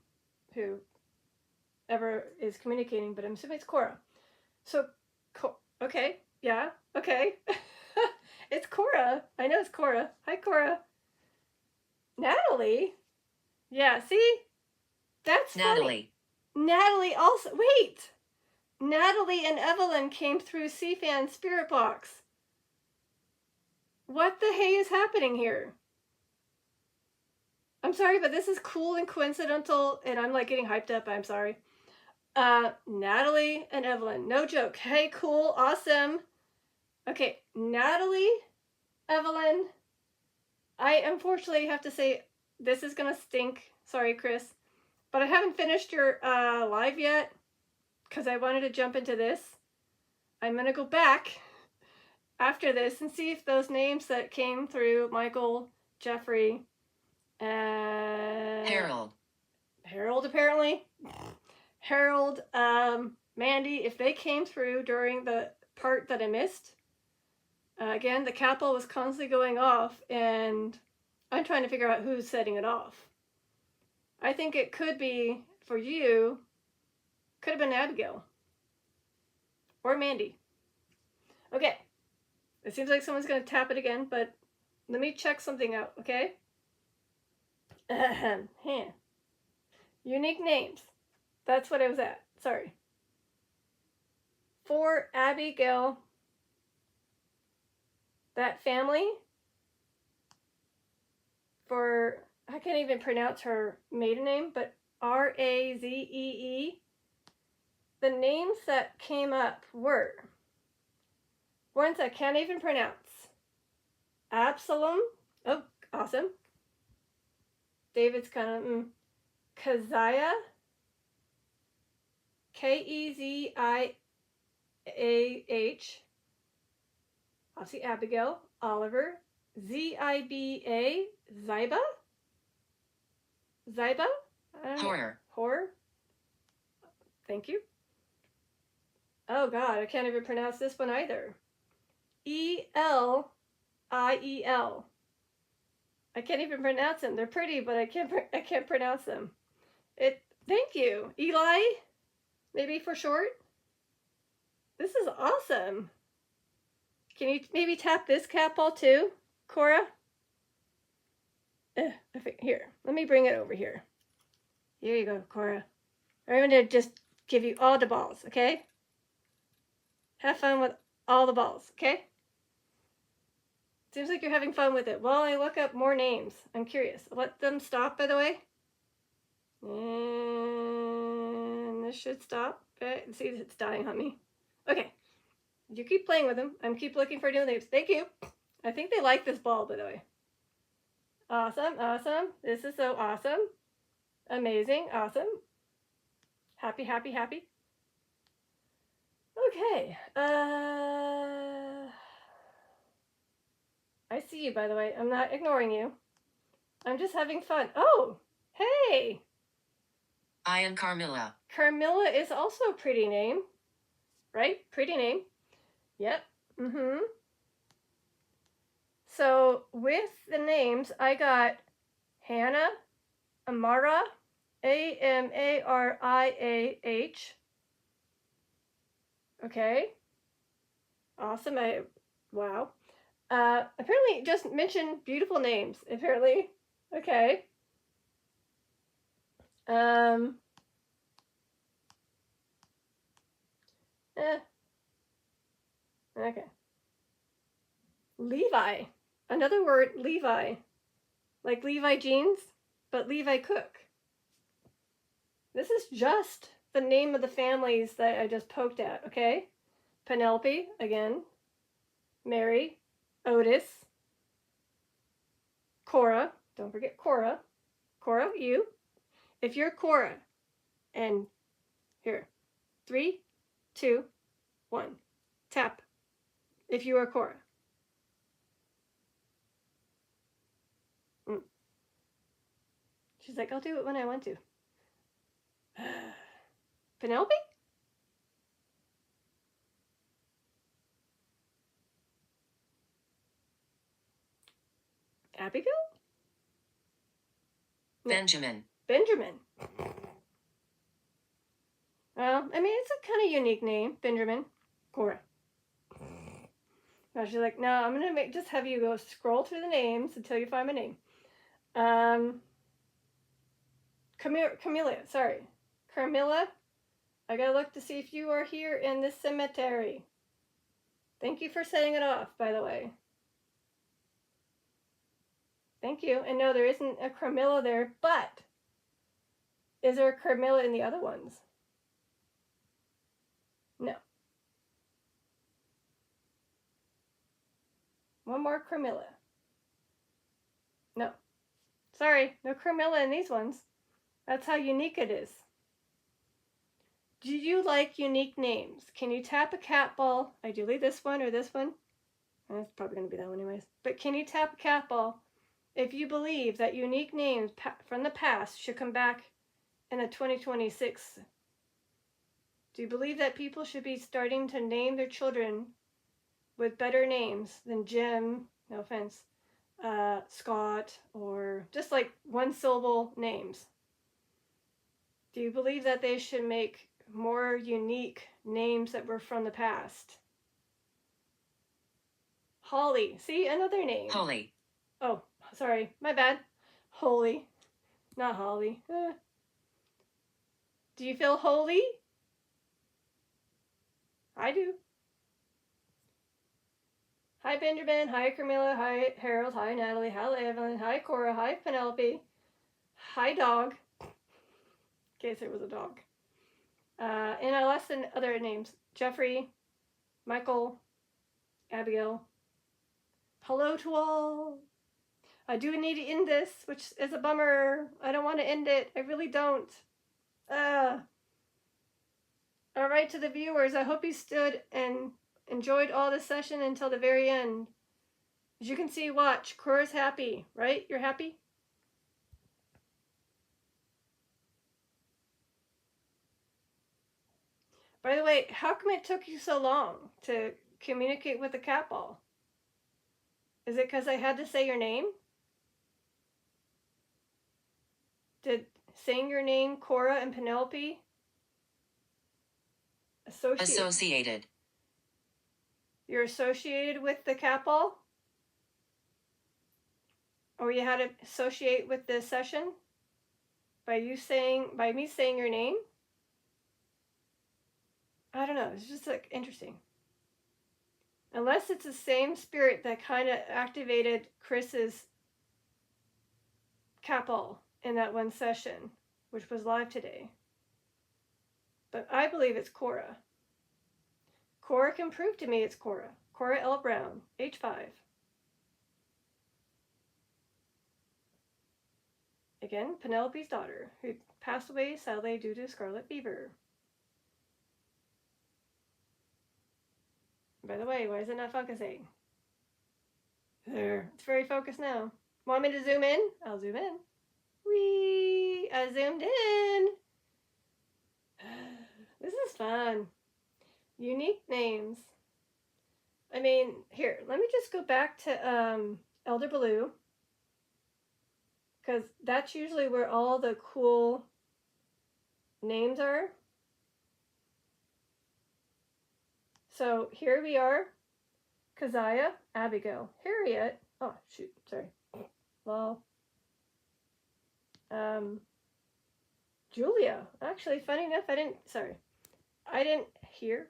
whoever is communicating, but I'm assuming it's Cora. So, okay, yeah, okay. It's Cora. I know it's Cora. Hi, Cora. Natalie? Yeah, see? That's Natalie. funny. Natalie also. Wait! Natalie and Evelyn came through CFAN's Spirit Box. What the hey is happening here? I'm sorry, but this is cool and coincidental, and I'm like getting hyped up. I'm sorry. Natalie and Evelyn. No joke. Hey, cool, awesome. Okay, Natalie, Evelyn. I unfortunately have to say this is gonna stink. Sorry, Chris. But I haven't finished your live yet because I wanted to jump into this. I'm gonna go back after this and see if those names that came through, Michael, Jeffrey, Harold. Harold apparently, Harold, Mandy, if they came through during the part that I missed. Again, the capo was constantly going off, and I'm trying to figure out who's setting it off. I think it could be, for you, could have been Abigail. Or Mandy. Okay. It seems like someone's going to tap it again, but let me check something out, okay? Unique names. That's what I was at. Sorry. For Abigail, that family, for, I can't even pronounce her maiden name, but Razee, the names that came up were ones I can't even pronounce. Absalom, oh, awesome. David's kind of, Keziah, Keziah, obviously Abigail, Oliver, Ziba, Ziba, Horror. Thank you. Oh God, I can't even pronounce this one either. Eliel. I can't even pronounce them. They're pretty, but I can't pronounce them. Thank you, Eli. Maybe for short. This is awesome. Can you maybe tap this cat ball too, Cora? Here, let me bring it over here. Here you go, Cora. I'm going to just give you all the balls, okay? Have fun with all the balls, okay? Seems like you're having fun with it. While I look up more names, I'm curious. Let them stop, by the way. And this should stop. Okay, see, it's dying on me. Okay. You keep playing with them. I'm keep looking for new names. Thank you. I think they like this ball, by the way. Awesome, awesome. This is so awesome. Amazing, awesome. Happy, happy, happy. Okay. I see you, by the way. I'm not ignoring you. I'm just having fun. Oh, hey. I am Carmilla. Carmilla is also a pretty name. Right? Pretty name. Yep. So with the names, I got Hannah, Amara, Amariah. Okay. Awesome. Wow. Apparently just mentioned beautiful names, apparently. Okay. Okay. Levi. Another word, Levi. Like Levi jeans, but Levi Cook. This is just the name of the families that I just poked at, okay? Penelope, again. Mary. Otis. Cora, don't forget Cora. Cora, you. If you're Cora, and here, 3, 2, 1, tap. If you are Cora. She's like, I'll do it when I want to. Penelope? Abigail? Benjamin. Benjamin. Well, I mean, it's a kind of unique name, Benjamin. Cora. Now she's like, no, I'm going to just have you go scroll through the names until you find my name. Camilla, sorry. Carmilla, I got to look to see if you are here in this cemetery. Thank you for setting it off, by the way. Thank you. And no, there isn't a Carmilla there, but is there a Carmilla in the other ones? No. One more Carmilla. No. Sorry, no Carmilla in these ones. That's how unique it is. Do you like unique names? Can you tap a cat ball? Ideally this one or this one. That's probably going to be that one anyways. But can you tap a cat ball if you believe that unique names from the past should come back in the 2026? Do you believe that people should be starting to name their children with better names than Jim, no offense, Scott, or just like one syllable names? Do you believe that they should make more unique names that were from the past? Holly. See, another name. Holly. Oh, sorry. My bad. Holy. Not Holly. Do you feel holy? I do. Hi, Benjamin. Hi, Camilla. Hi, Harold. Hi, Natalie. Hi, Evelyn. Hi, Cora. Hi, Penelope. Hi, dog. In case it was a dog. And I lost some other names. Jeffrey, Michael, Abigail. Hello to all. I do need to end this, which is a bummer. I don't want to end it. I really don't. All right, to the viewers, I hope you stood and enjoyed all this session until the very end. As you can see, watch. Cora's happy, right? You're happy? By the way, how come it took you so long to communicate with the cat ball? Is it because I had to say your name? Did saying your name, Cora and Penelope, Associated. You're associated with the cat ball? Or you had to associate with the session? By me saying your name? I don't know. It's just like interesting. Unless it's the same spirit that kind of activated Chris's cat ball in that one session, which was live today. But I believe it's Cora. Cora can prove to me it's Cora. Cora L. Brown, age 5. Again, Penelope's daughter, who passed away sadly due to scarlet fever. By the way, why is it not focusing? There, it's very focused now. Want me to zoom in? I'll zoom in. Whee! I zoomed in. This is fun. Unique names. I mean, here, let me just go back to Elder Baloo. Because that's usually where all the cool names are. So here we are. Keziah, Abigail, Harriet. Oh, shoot, sorry. Lol. Julia. Actually, funny enough, I didn't hear.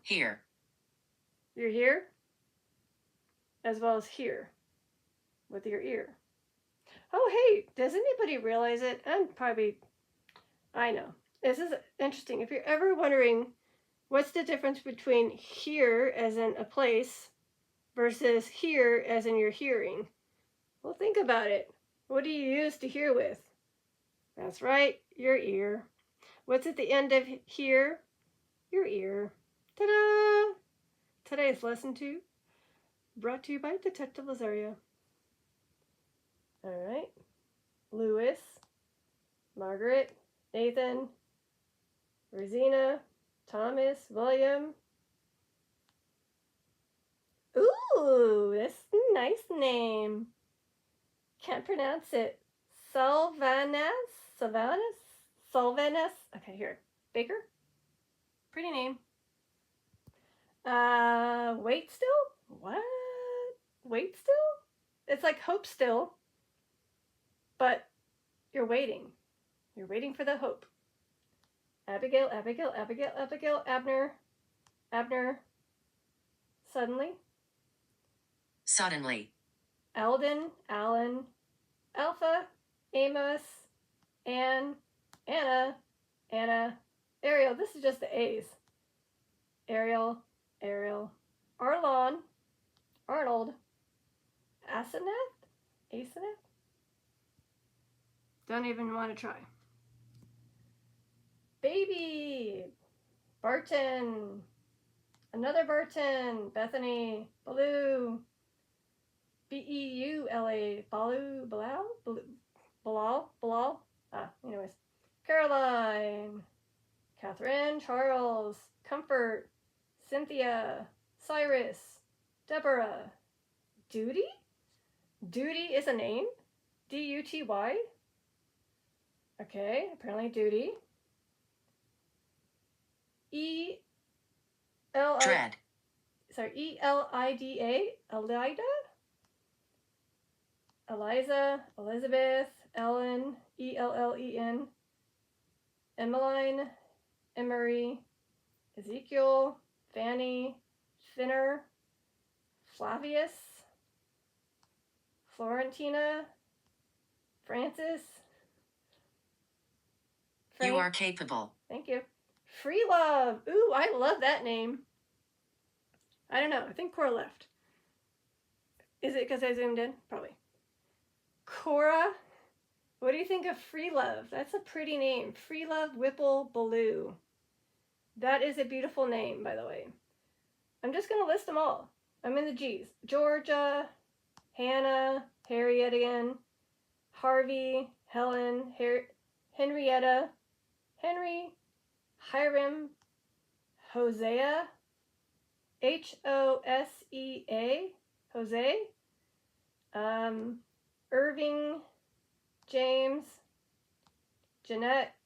Here. You're here? As well as here. With your ear. Oh, hey, does anybody realize it? I know. This is interesting. If you're ever wondering what's the difference between here as in a place versus here as in your hearing. Well, think about it. What do you use to hear with? That's right, your ear. What's at the end of hear? Your ear. Ta-da! Today's lesson 2, brought to you by Detective Lazaria. All right. Louis, Margaret, Nathan, Rosina, Thomas, William. Ooh, that's a nice name. Can't pronounce it. Sylvanus? Okay, here. Baker? Pretty name. Wait still? What? Wait still? It's like hope still, but you're waiting. You're waiting for the hope. Abigail, Abner, suddenly. Suddenly. Alden, Alan, Alpha, Amos, Anne, Anna, Ariel. This is just the A's. Ariel, Arlon, Arnold, Asenath? Don't even want to try. Baby, Barton, another Barton, Bethany, Baloo, Beula, Bilal. Anyways. Caroline, Catherine, Charles, Comfort, Cynthia, Cyrus, Deborah. Duty? Duty is a name? D-U-T-Y? Okay, apparently Duty. Dread. E-L-I-D-A, Elida? Eliza, Elizabeth, Ellen, E-L-L-E-N, Emmeline, Emery, Ezekiel, Fanny, Finner, Flavius, Florentina, Francis. You are capable. Thank you. Free Love. Ooh, I love that name. I don't know. I think Cora left. Is it because I zoomed in? Probably. Cora. What do you think of Free Love? That's a pretty name. Free Love Whipple Baloo. That is a beautiful name, by the way. I'm just going to list them all. I'm in the G's. Georgia, Hannah, Harriet again, Harvey, Helen, Henrietta, Henry, Hiram, Hosea, H-O-S-E-A, Jose, Irving, James, Jeanette,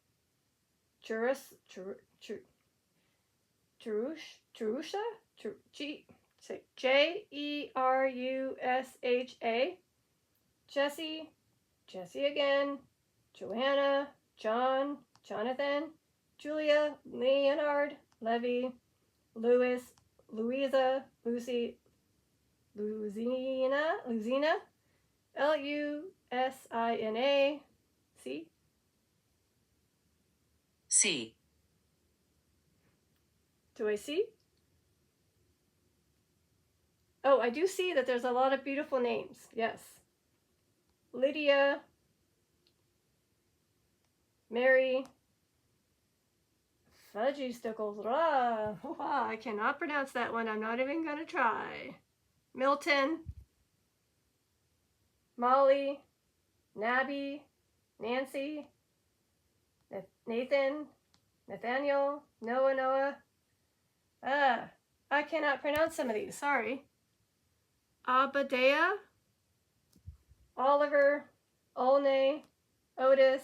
Jerusha, J-E-R-U-S-H-A, Jesse again, Joanna, John, Jonathan, Julia, Leonard, Levy, Louis, Louisa, Lucy, Luzina, L-U-S-I-N-A, C. C. Do I see? Oh, I do see that there's a lot of beautiful names. Yes. Lydia, Mary, Fudgy Stickles, I cannot pronounce that one. I'm not even going to try. Milton, Molly, Nabby, Nancy, Nathan, Nathaniel, Noah. I cannot pronounce some of these. Sorry. Abadea, Oliver, Olney, Otis,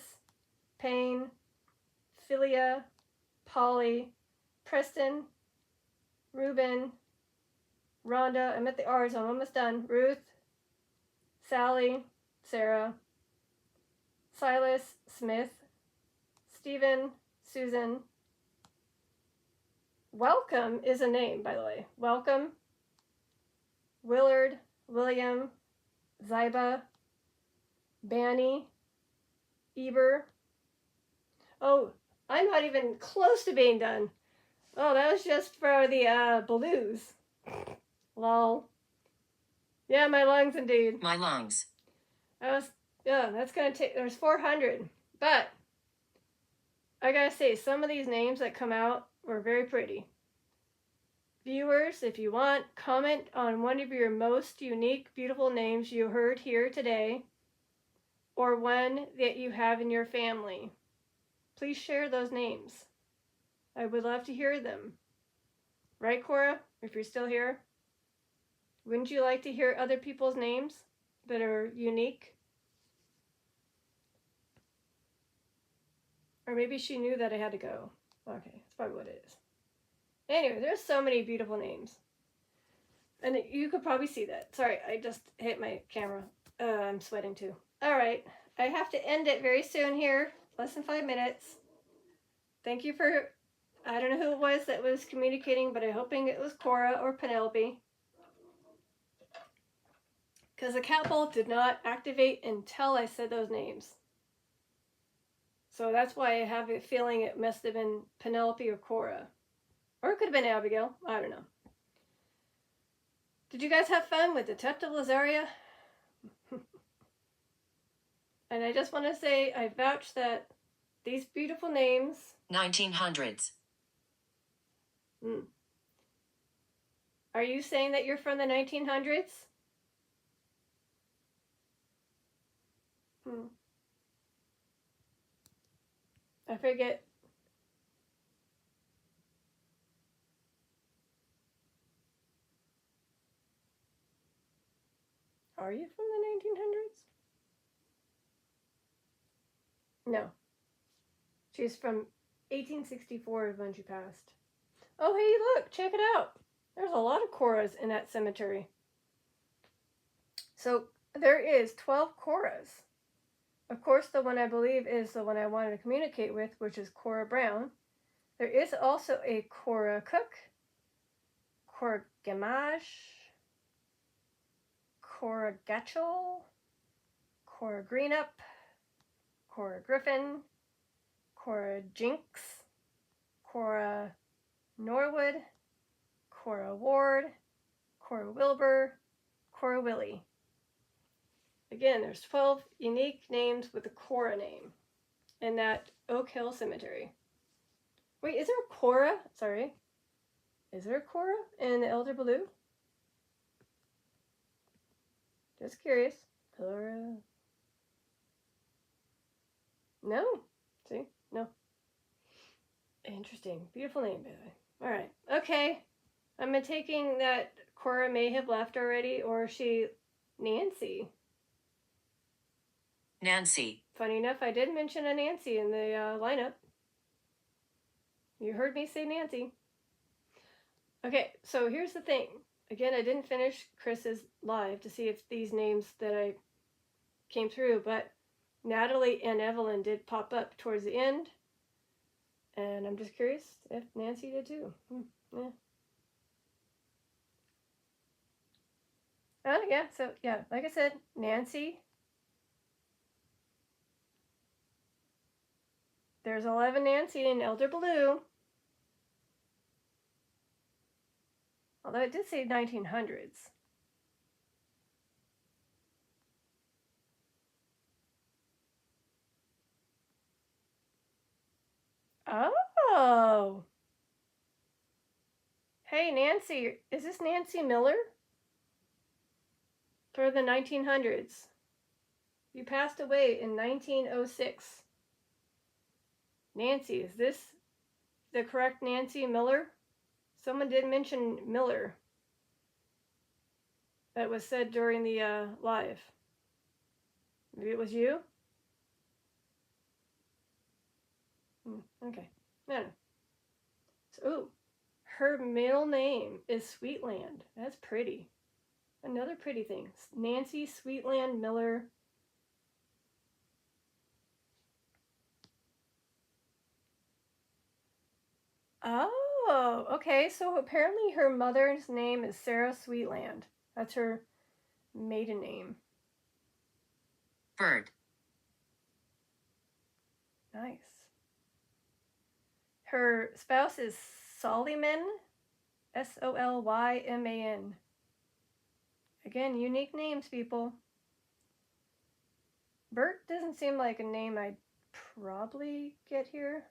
Payne, Philia, Polly, Preston, Reuben, Rhonda, I'm at the R's, I'm almost done, Ruth, Sally, Sarah, Silas, Smith, Stephen, Susan. Welcome is a name, by the way. Welcome, Willard, William, Zyba, Banny, Eber. Oh, I'm not even close to being done. Oh, that was just for the Baloos. Lol. Yeah, my lungs indeed. My lungs. That's gonna take. There's 400, but I gotta say, some of these names that come out were very pretty. Viewers, if you want, comment on one of your most unique, beautiful names you heard here today, or one that you have in your family. Please share those names. I would love to hear them. Right, Cora? If you're still here? Wouldn't you like to hear other people's names that are unique? Or maybe she knew that I had to go. Okay, that's probably what it is. Anyway, there's so many beautiful names. And you could probably see that. Sorry, I just hit my camera. I'm sweating too. All right, I have to end it very soon here. Less than 5 minutes. Thank you for, I don't know who it was that was communicating, but I'm hoping it was Cora or Penelope. Because the cat ball did not activate until I said those names. So that's why I have a feeling it must have been Penelope or Cora. Or it could have been Abigail. I don't know. Did you guys have fun with Detective Lazaria? And I just want to say I vouch that these beautiful names... 1900s. Are you saying that you're from the 1900s? I forget. Are you from the 1900s? No. She's from 1864 when she passed. Oh, hey, look, check it out. There's a lot of Coras in that cemetery. So there is 12 Coras. Of course, the one I believe is the one I wanted to communicate with, which is Cora Brown. There is also a Cora Cook, Cora Gamache, Cora Gatchell, Cora Greenup, Cora Griffin, Cora Jinks, Cora Norwood, Cora Ward, Cora Wilbur, Cora Willie. Again, there's 12 unique names with a Cora name in that Oak Hill Cemetery. Wait, is there a Cora? Sorry. Is there a Cora in the Elder Blue? Just curious. Cora. No. See? No. Interesting. Beautiful name, by the way. All right. Okay. I'm taking that Cora may have left already, or she... Nancy. Nancy. Funny enough, I did mention a Nancy in the lineup. You heard me say Nancy. Okay, so here's the thing. Again, I didn't finish Chris's live to see if these names that I came through, but Natalie and Evelyn did pop up towards the end. And I'm just curious if Nancy did too. Yeah. Oh, yeah, so, yeah, like I said, Nancy. There's 11 Nancy in Elder Blue. Although it did say 1900s. Oh! Hey, Nancy, is this Nancy Miller? For the 1900s. You passed away in 1906. Nancy, is this the correct Nancy Miller? Someone did mention Miller. That was said during the live. Maybe it was you? Okay. No. So, ooh, her middle name is Sweetland. That's pretty. Another pretty thing. Nancy Sweetland Miller. Oh, okay. So apparently her mother's name is Sarah Sweetland. That's her maiden name. Bird. Nice. Her spouse is Sollyman, Sollyman. Again, unique names, people. Bert doesn't seem like a name I'd probably get here.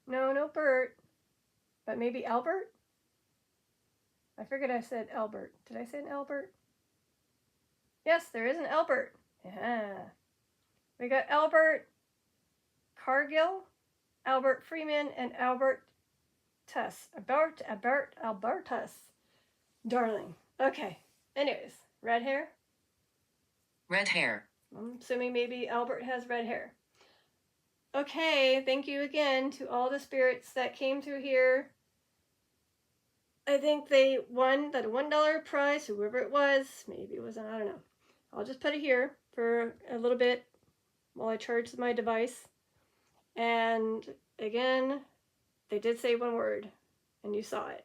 No, no Bert. But maybe Albert? I figured I said Albert. Did I say an Albert? Yes, there is an Albert. Yeah. We got Albert Cargill, Albert Freeman, and Albert Tuss. Albertus. Darling. Okay. Anyways, red hair? Red hair. I'm assuming maybe Albert has red hair. Okay, thank you again to all the spirits that came through here. I think they won that $1 prize, whoever it was. Maybe it wasn't, I don't know. I'll just put it here for a little bit while I charge my device. And again, they did say one word, and you saw it.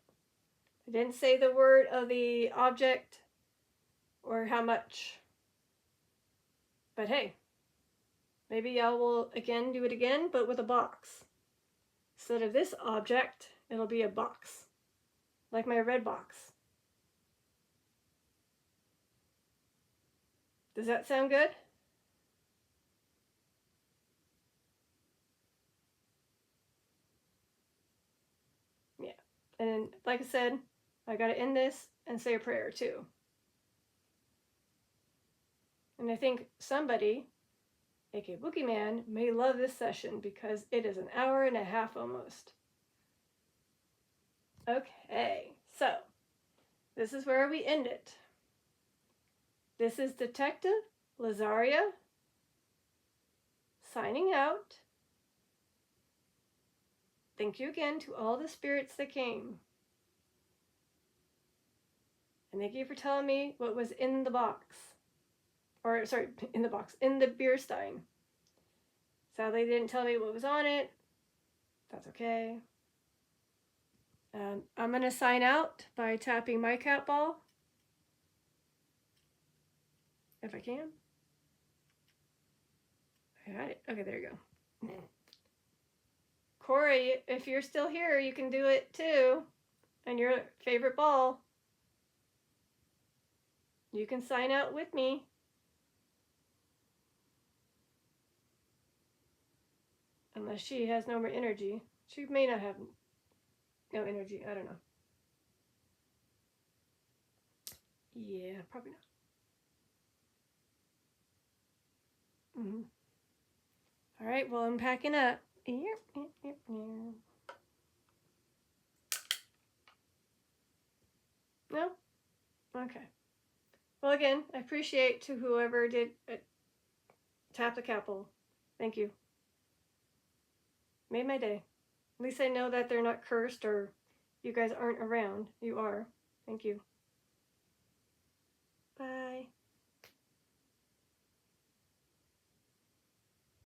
They didn't say the word of the object or how much. But hey, maybe y'all will again do it again, but with a box. Instead of this object, it'll be a box. Like my red box. Does that sound good? Yeah. And like I said, I gotta end this and say a prayer too. And I think somebody, aka Boogeyman, may love this session because it is an hour and a half almost. Okay, so this is where we end it. This is Detective Lazaria signing out. Thank you again to all the spirits that came. And thank you for telling me what was in the box. Or, sorry, in the box, in the Beer Stein. Sadly, they didn't tell me what was on it. That's okay. I'm going to sign out by tapping my cat ball. If I can. I got it. Okay, there you go. Cora, if you're still here, you can do it too. And your favorite ball. You can sign out with me. Unless she has no more energy. She may not have no energy. I don't know. Yeah, probably not. All right, well, I'm packing up. No? Okay. Well, again, I appreciate to whoever did tap the capel. Thank you. Made my day. At least I know that they're not cursed or you guys aren't around. You are. Thank you. Bye.